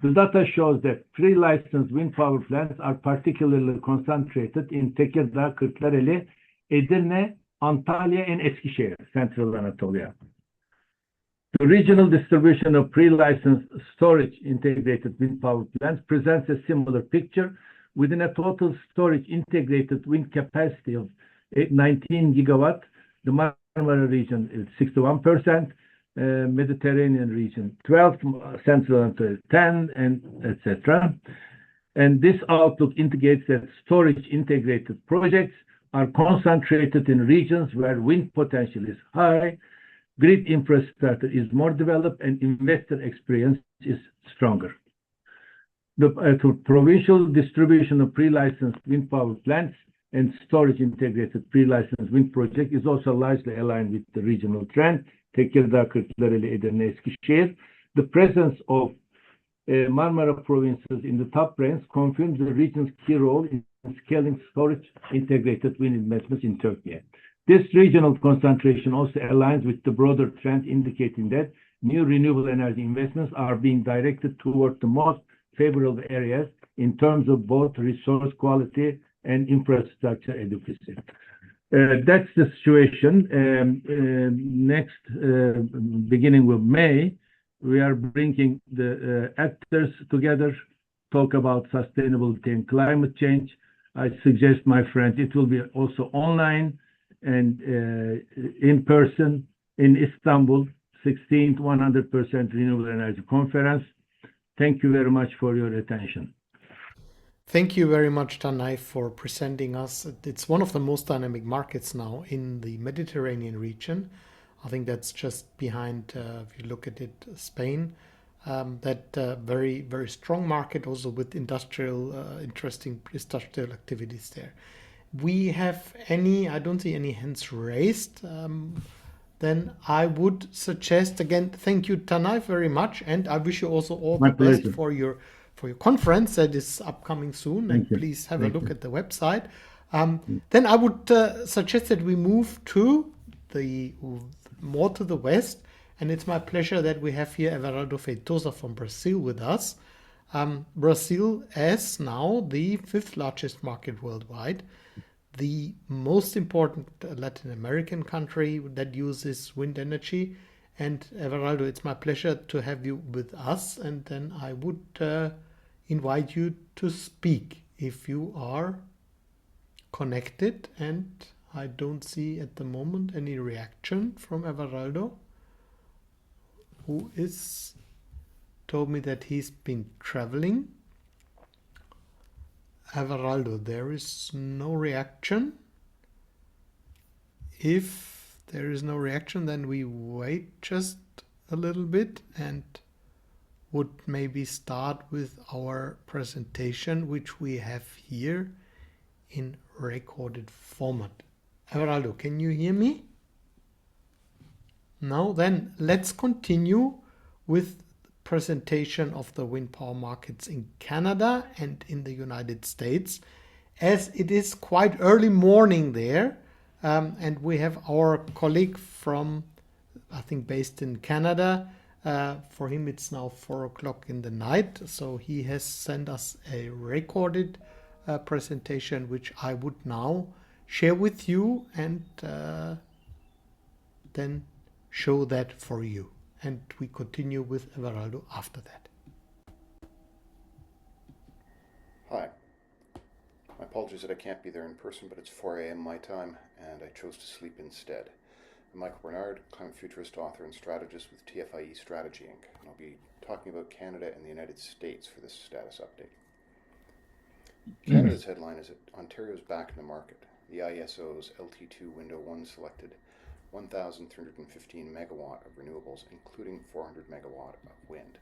The data shows that pre-licensed wind power plants are particularly concentrated in Tekirdağ, Kırklareli, Edirne, Antalya, and Eskişehir, Central Anatolia. The regional distribution of pre-licensed storage integrated wind power plants presents a similar picture. Within a total storage integrated wind capacity of 19 gigawatt, the Marmara region is 61%, Mediterranean region 12, Central Anatolia 10, and etc. And this outlook indicates that storage integrated projects are concentrated in regions where wind potential is high, grid infrastructure is more developed, and investor experience is stronger. The provincial distribution of pre-licensed wind power plants and storage integrated pre-licensed wind project is also largely aligned with the regional trend. Tekirdağ, Kırklareli, Edirne, Eskişehir. The presence of Marmara provinces in the top ranks confirms the region's key role in scaling storage integrated wind investments in Turkey. This regional concentration also aligns with the broader trend indicating that new renewable energy investments are being directed toward the most favorable areas in terms of both resource quality and infrastructure adequacy. That's the situation. Beginning with May, we are bringing the actors together, talk about sustainability and climate change. I suggest, my friend, it will be also online and in person in Istanbul, 16th 100% Renewable Energy Conference. Thank you very much for your attention. Thank you very much, Tanay, for presenting us. It's one of the most dynamic markets now in the Mediterranean region. I think that's just behind, if you look at it, Spain. That very, very strong market also with interesting industrial activities there. We have I don't see any hands raised. Then I would suggest, again, thank you, Tanay, very much. And I wish you also all the best for your conference that is upcoming soon. And please have a look at the website. Then I would suggest that we move to more to the west. And it's my pleasure that we have here Everaldo Feitosa from Brazil with us. Brazil is now the 5th largest market worldwide, the most important Latin American country that uses wind energy. And Everaldo, it's my pleasure to have you with us. And then I would invite you to speak if you are connected. And I don't see at the moment any reaction from Everaldo, who told me that he's been traveling. Everaldo, there is no reaction. If there is no reaction, then we wait just a little bit and would maybe start with our presentation, which we have here in recorded format. Everaldo, can you hear me? No? Then let's continue with presentation of the wind power markets in Canada and in the United States, as it is quite early morning there, and we have our colleague from, I think, based in Canada. For him it's now 4 o'clock in the night, so he has sent us a recorded presentation, which I would now share with you and then show that for you. And we continue with Everaldo after that. Hi, My apologies that I can't be there in person, but it's 4 a.m. my time, and I chose to sleep instead. I'm Michael Barnard, climate futurist, author, and strategist with TFIE Strategy Inc., and I'll be talking about Canada and the United States for this status update. Canada's headline is that Ontario's back in the market. The IESO's LT2 Window 1 selected 1,315 megawatt of renewables, including 400 megawatt of wind.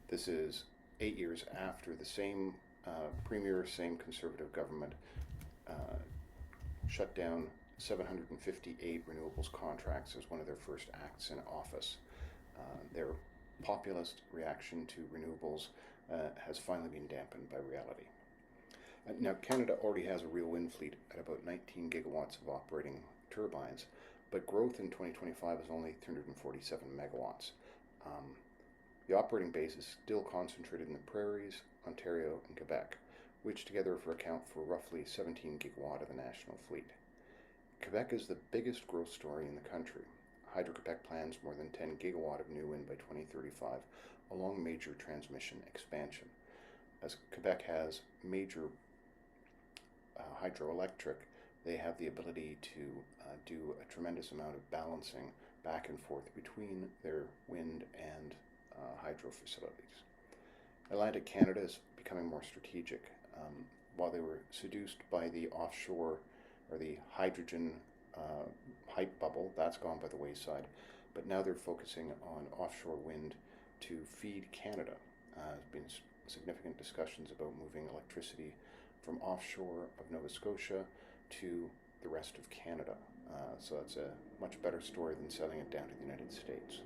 This is 8 years after the same Premier, same Conservative government shut down 758 renewables contracts as one of their first acts in office. Their populist reaction to renewables has finally been dampened by reality. Now, Canada already has a real wind fleet at about 19 gigawatts of operating turbines, but growth in 2025 is only 347 megawatts. The operating base is still concentrated in the Prairies, Ontario, and Quebec, which together account for roughly 17 gigawatt of the national fleet. Quebec is the biggest growth story in the country. Hydro-Quebec plans more than 10 gigawatt of new wind by 2035, along major transmission expansion. As Quebec has major hydroelectric, they have the ability to do a tremendous amount of balancing back and forth between their wind and hydro facilities. Atlantic Canada is becoming more strategic. While they were seduced by the offshore or the hydrogen hype bubble, that's gone by the wayside, but now they're focusing on offshore wind to feed Canada. There's been significant discussions about moving electricity from offshore of Nova Scotia to the rest of Canada. So that's a much better story than selling it down to the United States.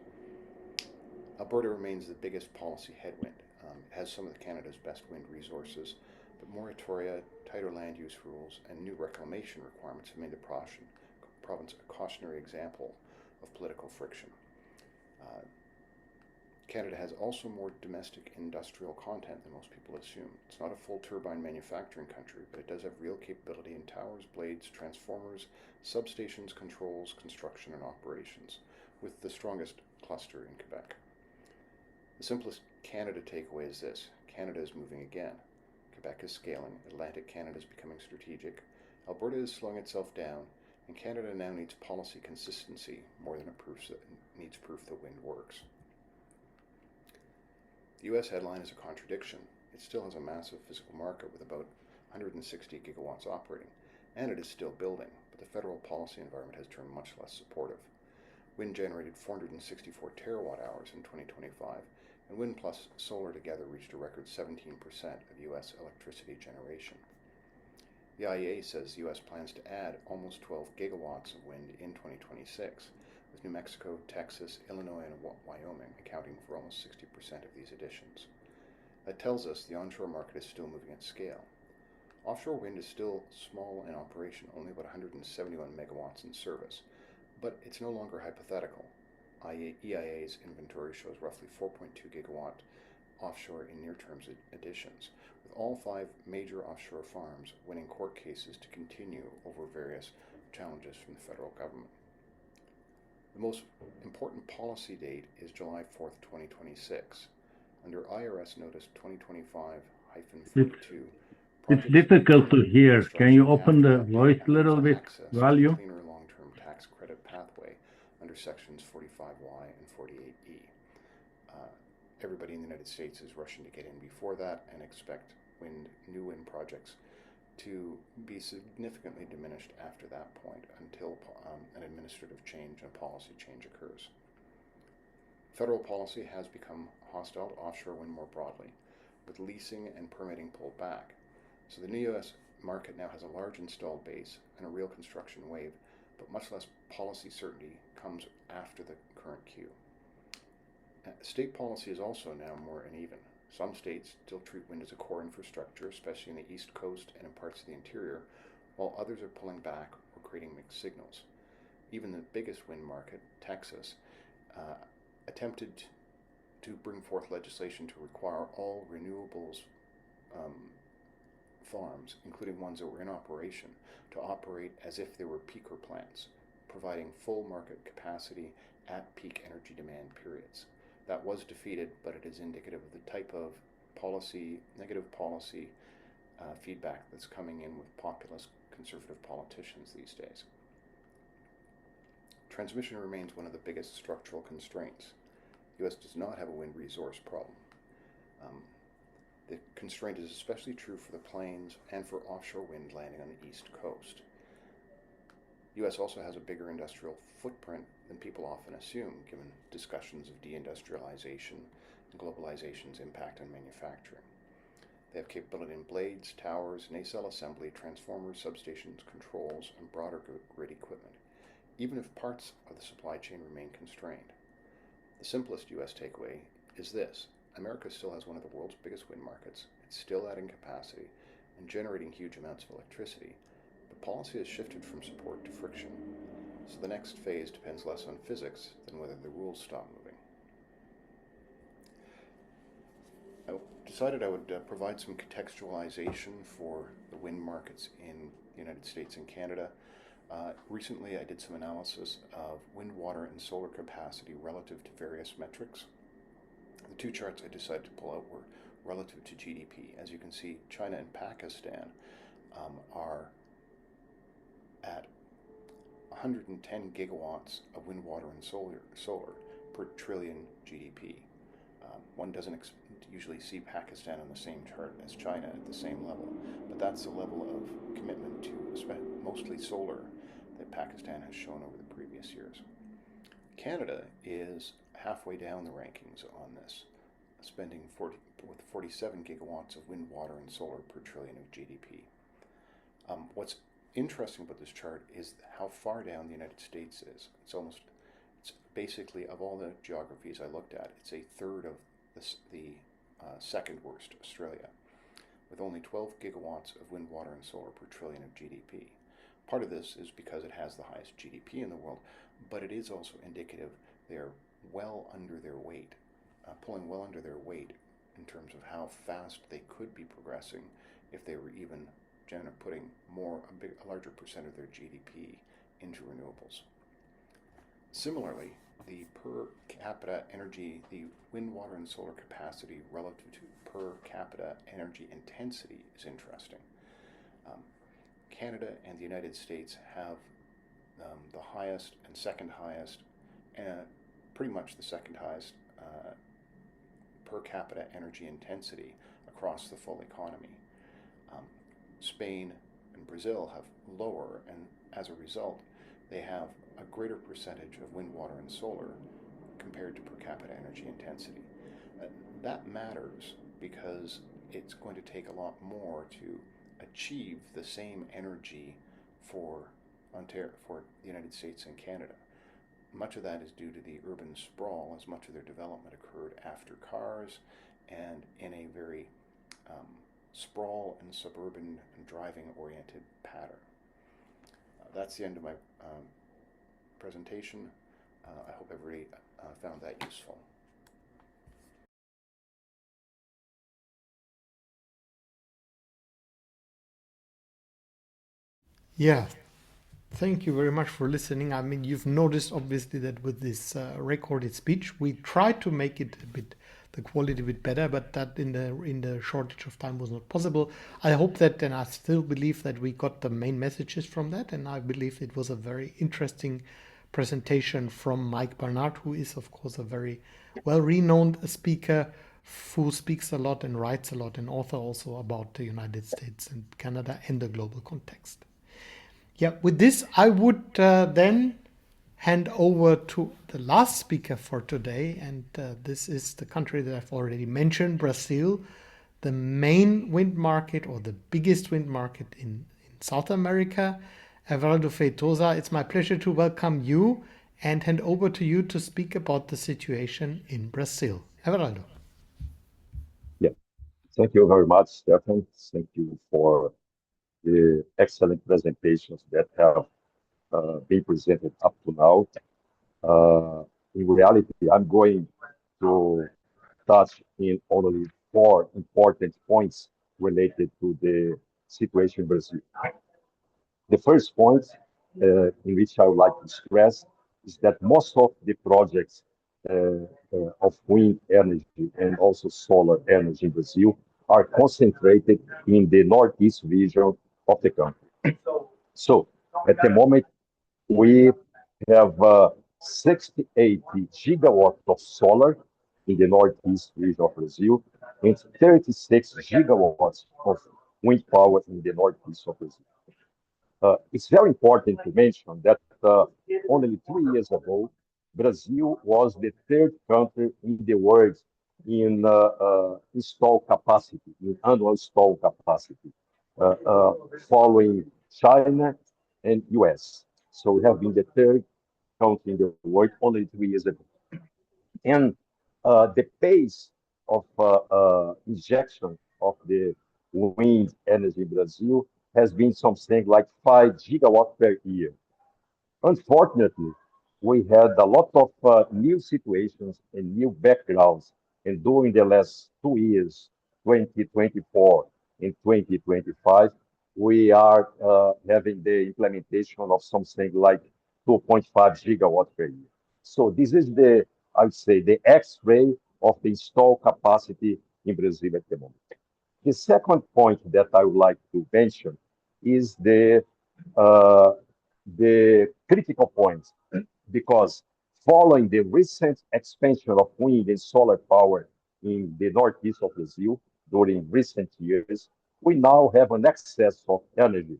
Alberta remains the biggest policy headwind. It has some of Canada's best wind resources, but moratoria, tighter land use rules, and new reclamation requirements have made the province a cautionary example of political friction. Canada has also more domestic industrial content than most people assume. It's not a full turbine manufacturing country, but it does have real capability in towers, blades, transformers, substations, controls, construction, and operations, with the strongest cluster in Quebec. The simplest Canada takeaway is this: Canada is moving again. Quebec is scaling, Atlantic Canada is becoming strategic, Alberta is slowing itself down, and Canada now needs policy consistency more than it needs proof that wind works. The U.S. headline is a contradiction. It still has a massive physical market with about 160 gigawatts operating, and it is still building, but the federal policy environment has turned much less supportive. Wind generated 464 terawatt hours in 2025, and wind plus solar together reached a record 17% of U.S. electricity generation. The IEA says the U.S. plans to add almost 12 gigawatts of wind in 2026, with New Mexico, Texas, Illinois, and Wyoming accounting for almost 60% of these additions. That tells us the onshore market is still moving at scale. Offshore wind is still small in operation, only about 171 megawatts in service, but it's no longer hypothetical. EIA's inventory shows roughly 4.2 gigawatt offshore in near-term additions, with all 5 major offshore farms winning court cases to continue over various challenges from the federal government. The most important policy date is July 4th, 2026. Under IRS Notice 2025-42, it's difficult to hear. Can you open the voice a little bit? Volume? Cleaner long-term tax credit pathway under sections 45Y and 48E. Everybody in the United States is rushing to get in before that and expect new wind projects to be significantly diminished after that point until an administrative change and policy change occurs. Federal policy has become hostile to offshore wind more broadly, with leasing and permitting pulled back. So the new U.S. market now has a large installed base and a real construction wave, but much less policy certainty comes after the current queue. State policy is also now more uneven. Some states still treat wind as a core infrastructure, especially in the East Coast and in parts of the interior, while others are pulling back or creating mixed signals. Even the biggest wind market, Texas, attempted to bring forth legislation to require all renewables farms, including ones that were in operation, to operate as if they were peaker plants, providing full market capacity at peak energy demand periods. That was defeated, but it is indicative of the type of policy, negative policy, feedback that's coming in with populist conservative politicians these days. Transmission remains one of the biggest structural constraints. The U.S. does not have a wind resource problem. The constraint is especially true for the plains and for offshore wind landing on the East Coast. The U.S. also has a bigger industrial footprint than people often assume, given discussions of deindustrialization and globalization's impact on manufacturing. They have capability in blades, towers, nacelle assembly, transformers, substations, controls, and broader grid equipment, even if parts of the supply chain remain constrained. The simplest U.S. takeaway is this: America still has one of the world's biggest wind markets. It's still adding capacity and generating huge amounts of electricity, but policy has shifted from support to friction. So the next phase depends less on physics than whether the rules stop moving. I decided I would provide some contextualization for the wind markets in the United States and Canada. Recently, I did some analysis of wind, water, and solar capacity relative to various metrics. The two charts I decided to pull out were relative to GDP. As you can see, China and Pakistan are at 110 gigawatts of wind, water, and solar per trillion GDP. One doesn't usually see Pakistan on the same chart as China at the same level, but that's the level of commitment to mostly solar that Pakistan has shown over the previous years. Canada is halfway down the rankings on this, spending 47 gigawatts of wind, water, and solar per trillion of GDP. What's interesting about this chart is how far down the United States is. It's basically, of all the geographies I looked at, it's a third of the second worst, Australia, with only 12 gigawatts of wind, water, and solar per trillion of GDP. Part of this is because it has the highest GDP in the world, but it is also indicative they're well under their weight, pulling well under their weight in terms of how fast they could be progressing if they were even putting a larger percent of their GDP into renewables. Similarly, the per capita energy, the wind, water, and solar capacity relative to per capita energy intensity is interesting. Canada and the United States have the highest and second highest, pretty much the second highest per capita energy intensity across the full economy. Spain and Brazil have lower, and as a result, they have a greater percentage of wind, water, and solar compared to per capita energy intensity. That matters because it's going to take a lot more to achieve the same energy for the United States and Canada. Much of that is due to the urban sprawl, as much of their development occurred after cars and in a very sprawl and suburban and driving-oriented pattern. That's the end of my presentation. I hope everybody found that useful. Yeah, thank you very much for listening. I mean, you've noticed obviously that with this recorded speech, we tried to make it the quality a bit better, but that in the shortage of time was not possible. I hope that, and I still believe that we got the main messages from that, and I believe it was a very interesting presentation from Mike Barnard, who is of course a very well-renowned speaker who speaks a lot and writes a lot and author also about the United States and Canada and the global context. Yeah, with this, I would then hand over to the last speaker for today. And this is the country that I've already mentioned, Brazil, the main wind market or the biggest wind market in South America. Everaldo Feitosa, it's my pleasure to welcome you and hand over to you to speak about the situation in Brazil. Everaldo. Yeah, thank you very much, Stefan. Thank you for the excellent presentations that have been presented up to now. In reality, I'm going to touch in only 4 important points related to the situation in Brazil. The first point in which I would like to stress is that most of the projects of wind energy and also solar energy in Brazil are concentrated in the northeast region of the country. So at the moment, we have 68 gigawatts of solar in the northeast region of Brazil and 36 gigawatts of wind power in the northeast of Brazil. It's very important to mention that only 3 years ago, Brazil was the third country in the world in install capacity, in annual install capacity, following China and US. So we have been the third country in the world only 3 years ago. And the pace of injection of the wind energy in Brazil has been something like 5 gigawatts per year. Unfortunately, we had a lot of new situations and new backgrounds. And during the last 2 years, 2024 and 2025, we are having the implementation of something like 2.5 gigawatts per year. So this is the, I would say, the X-ray of the installed capacity in Brazil at the moment. The second point that I would like to mention is the critical point, because following the recent expansion of wind and solar power in the northeast of Brazil during recent years, we now have an excess of energy,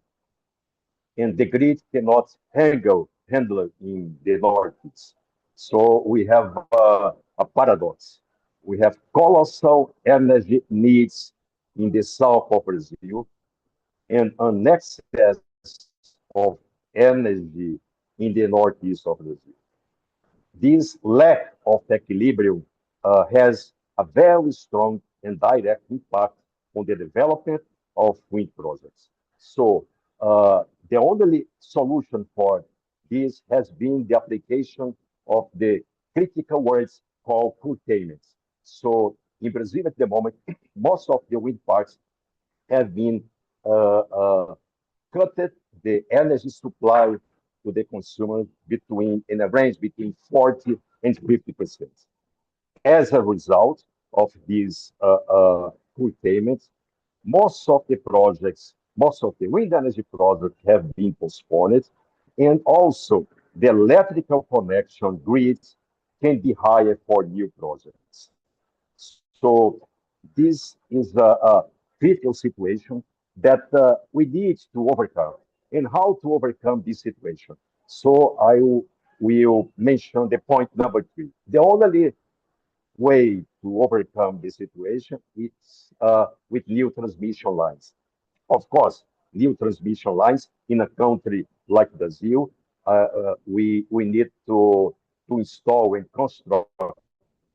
and the grid cannot handle it in the northeast. So we have a paradox. We have colossal energy needs in the south of Brazil and an excess of energy in the northeast of Brazil. This lack of equilibrium has a very strong and direct impact on the development of wind projects. So the only solution for this has been the application of the critical words called curtailments. So in Brazil at the moment, most of the wind parks have been cut the energy supply to the consumer in a range between 40 and 50%. As a result of these curtailments, most of the wind energy projects have been postponed, and also the electrical connection grids can be higher for new projects. So this is a critical situation that we need to overcome. And how to overcome this situation? So I will mention the point number 3. The only way to overcome this situation is with new transmission lines. Of course, new transmission lines in a country like Brazil, we need to install and construct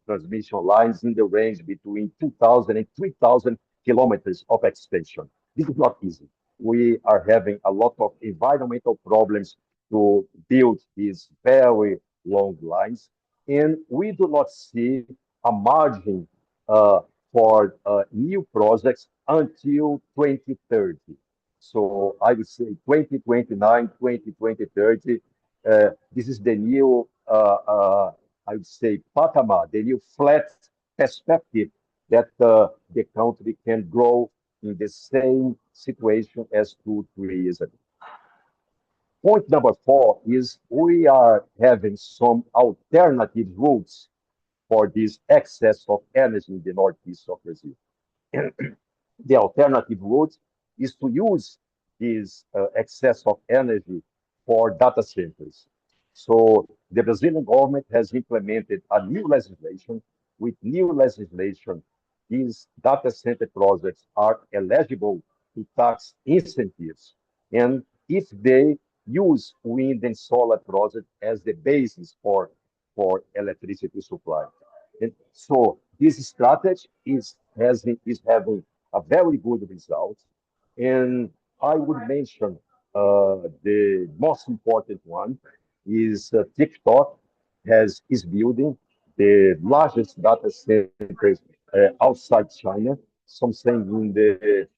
transmission lines in the range between 2,000 and 3,000 kilometers of extension. This is not easy. We are having a lot of environmental problems to build these very long lines, and we do not see a margin for new projects until 2030. So I would say 2029, 2030, this is the new I would say, patamar, the new flat perspective that the country can grow in the same situation as 2-3 years ago. Point number 4 is we are having some alternative routes for this excess of energy in the northeast of Brazil. The alternative route is to use this excess of energy for data centers. So the Brazilian government has implemented a new legislation. With new legislation, these data center projects are eligible to tax incentives. And if they use wind and solar projects as the basis for electricity supply. And so this strategy is having a very good result. And I would mention the most important one is TikTok is building the largest data centers outside China, something in the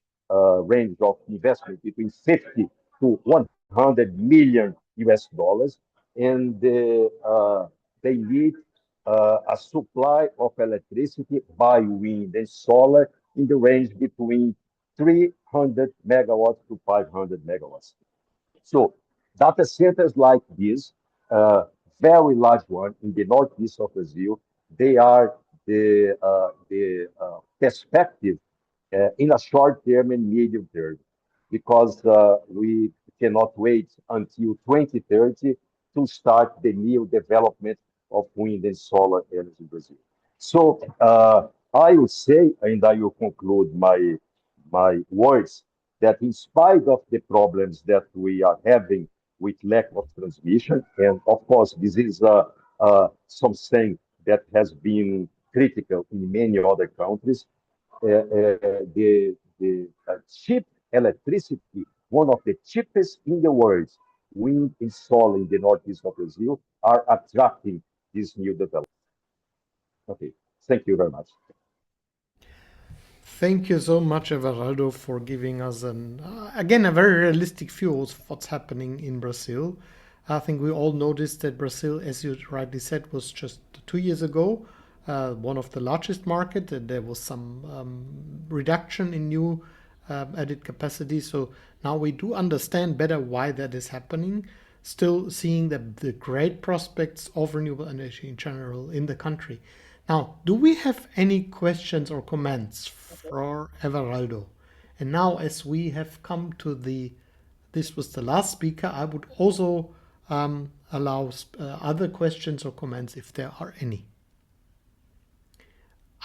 range of investment between 50 to 100 million US dollars, and they need a supply of electricity by wind and solar in the range between 300 megawatts to 500 megawatts. So data centers like this, very large one in the northeast of Brazil, they are the perspective in a short term and medium term, because we cannot wait until 2030 to start the new development of wind and solar energy in Brazil. So I will say, and I will conclude my words, that in spite of the problems that we are having with lack of transmission, and of course this is something that has been critical in many other countries, the cheap electricity, one of the cheapest in the world, wind and solar in the northeast of Brazil, are attracting this new development. Okay, thank you very much. Thank you so much, Everaldo, for giving us again a very realistic view of what's happening in Brazil. I think we all noticed that Brazil, as you rightly said, was just 2 years ago one of the largest market, and there was some reduction in new added capacity. So now we do understand better why that is happening. Still seeing the great prospects of renewable energy in general in the country. Now, do we have any questions or comments for Everaldo? And now, as we have come to this was the last speaker, I would also allow other questions or comments if there are any.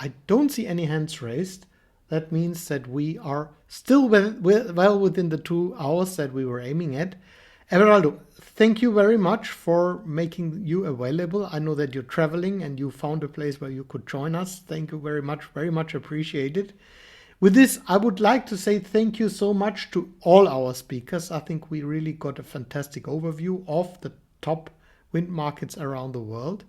I don't see any hands raised. That means that we are still well within the 2 hours that we were aiming at. Everaldo, thank you very much for making you available. I know that you're traveling and you found a place where you could join us. Thank you very much appreciated. With this, I would like to say thank you so much to all our speakers. I think we really got a fantastic overview of the top wind markets around the world.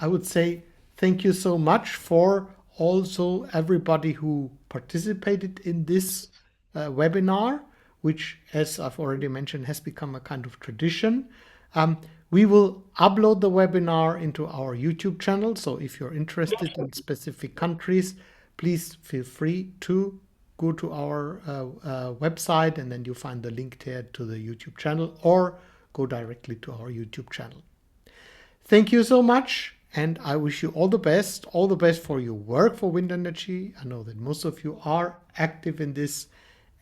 I would say thank you so much for also everybody who participated in this webinar, which, as I've already mentioned, has become a kind of tradition. We will upload the webinar into our YouTube channel. So if you're interested in specific countries, please feel free to go to our website, and then you find the link there to the YouTube channel, or go directly to our YouTube channel. Thank you so much. And I wish you all the best for your work for wind energy. I know that most of you are active in this.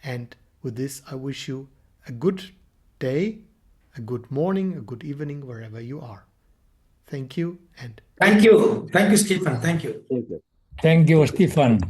And with this, I wish you a good day, a good morning, a good evening, wherever you are. Thank you. And thank you. Thank you, Stefan. Thank you. Thank you, Stefan.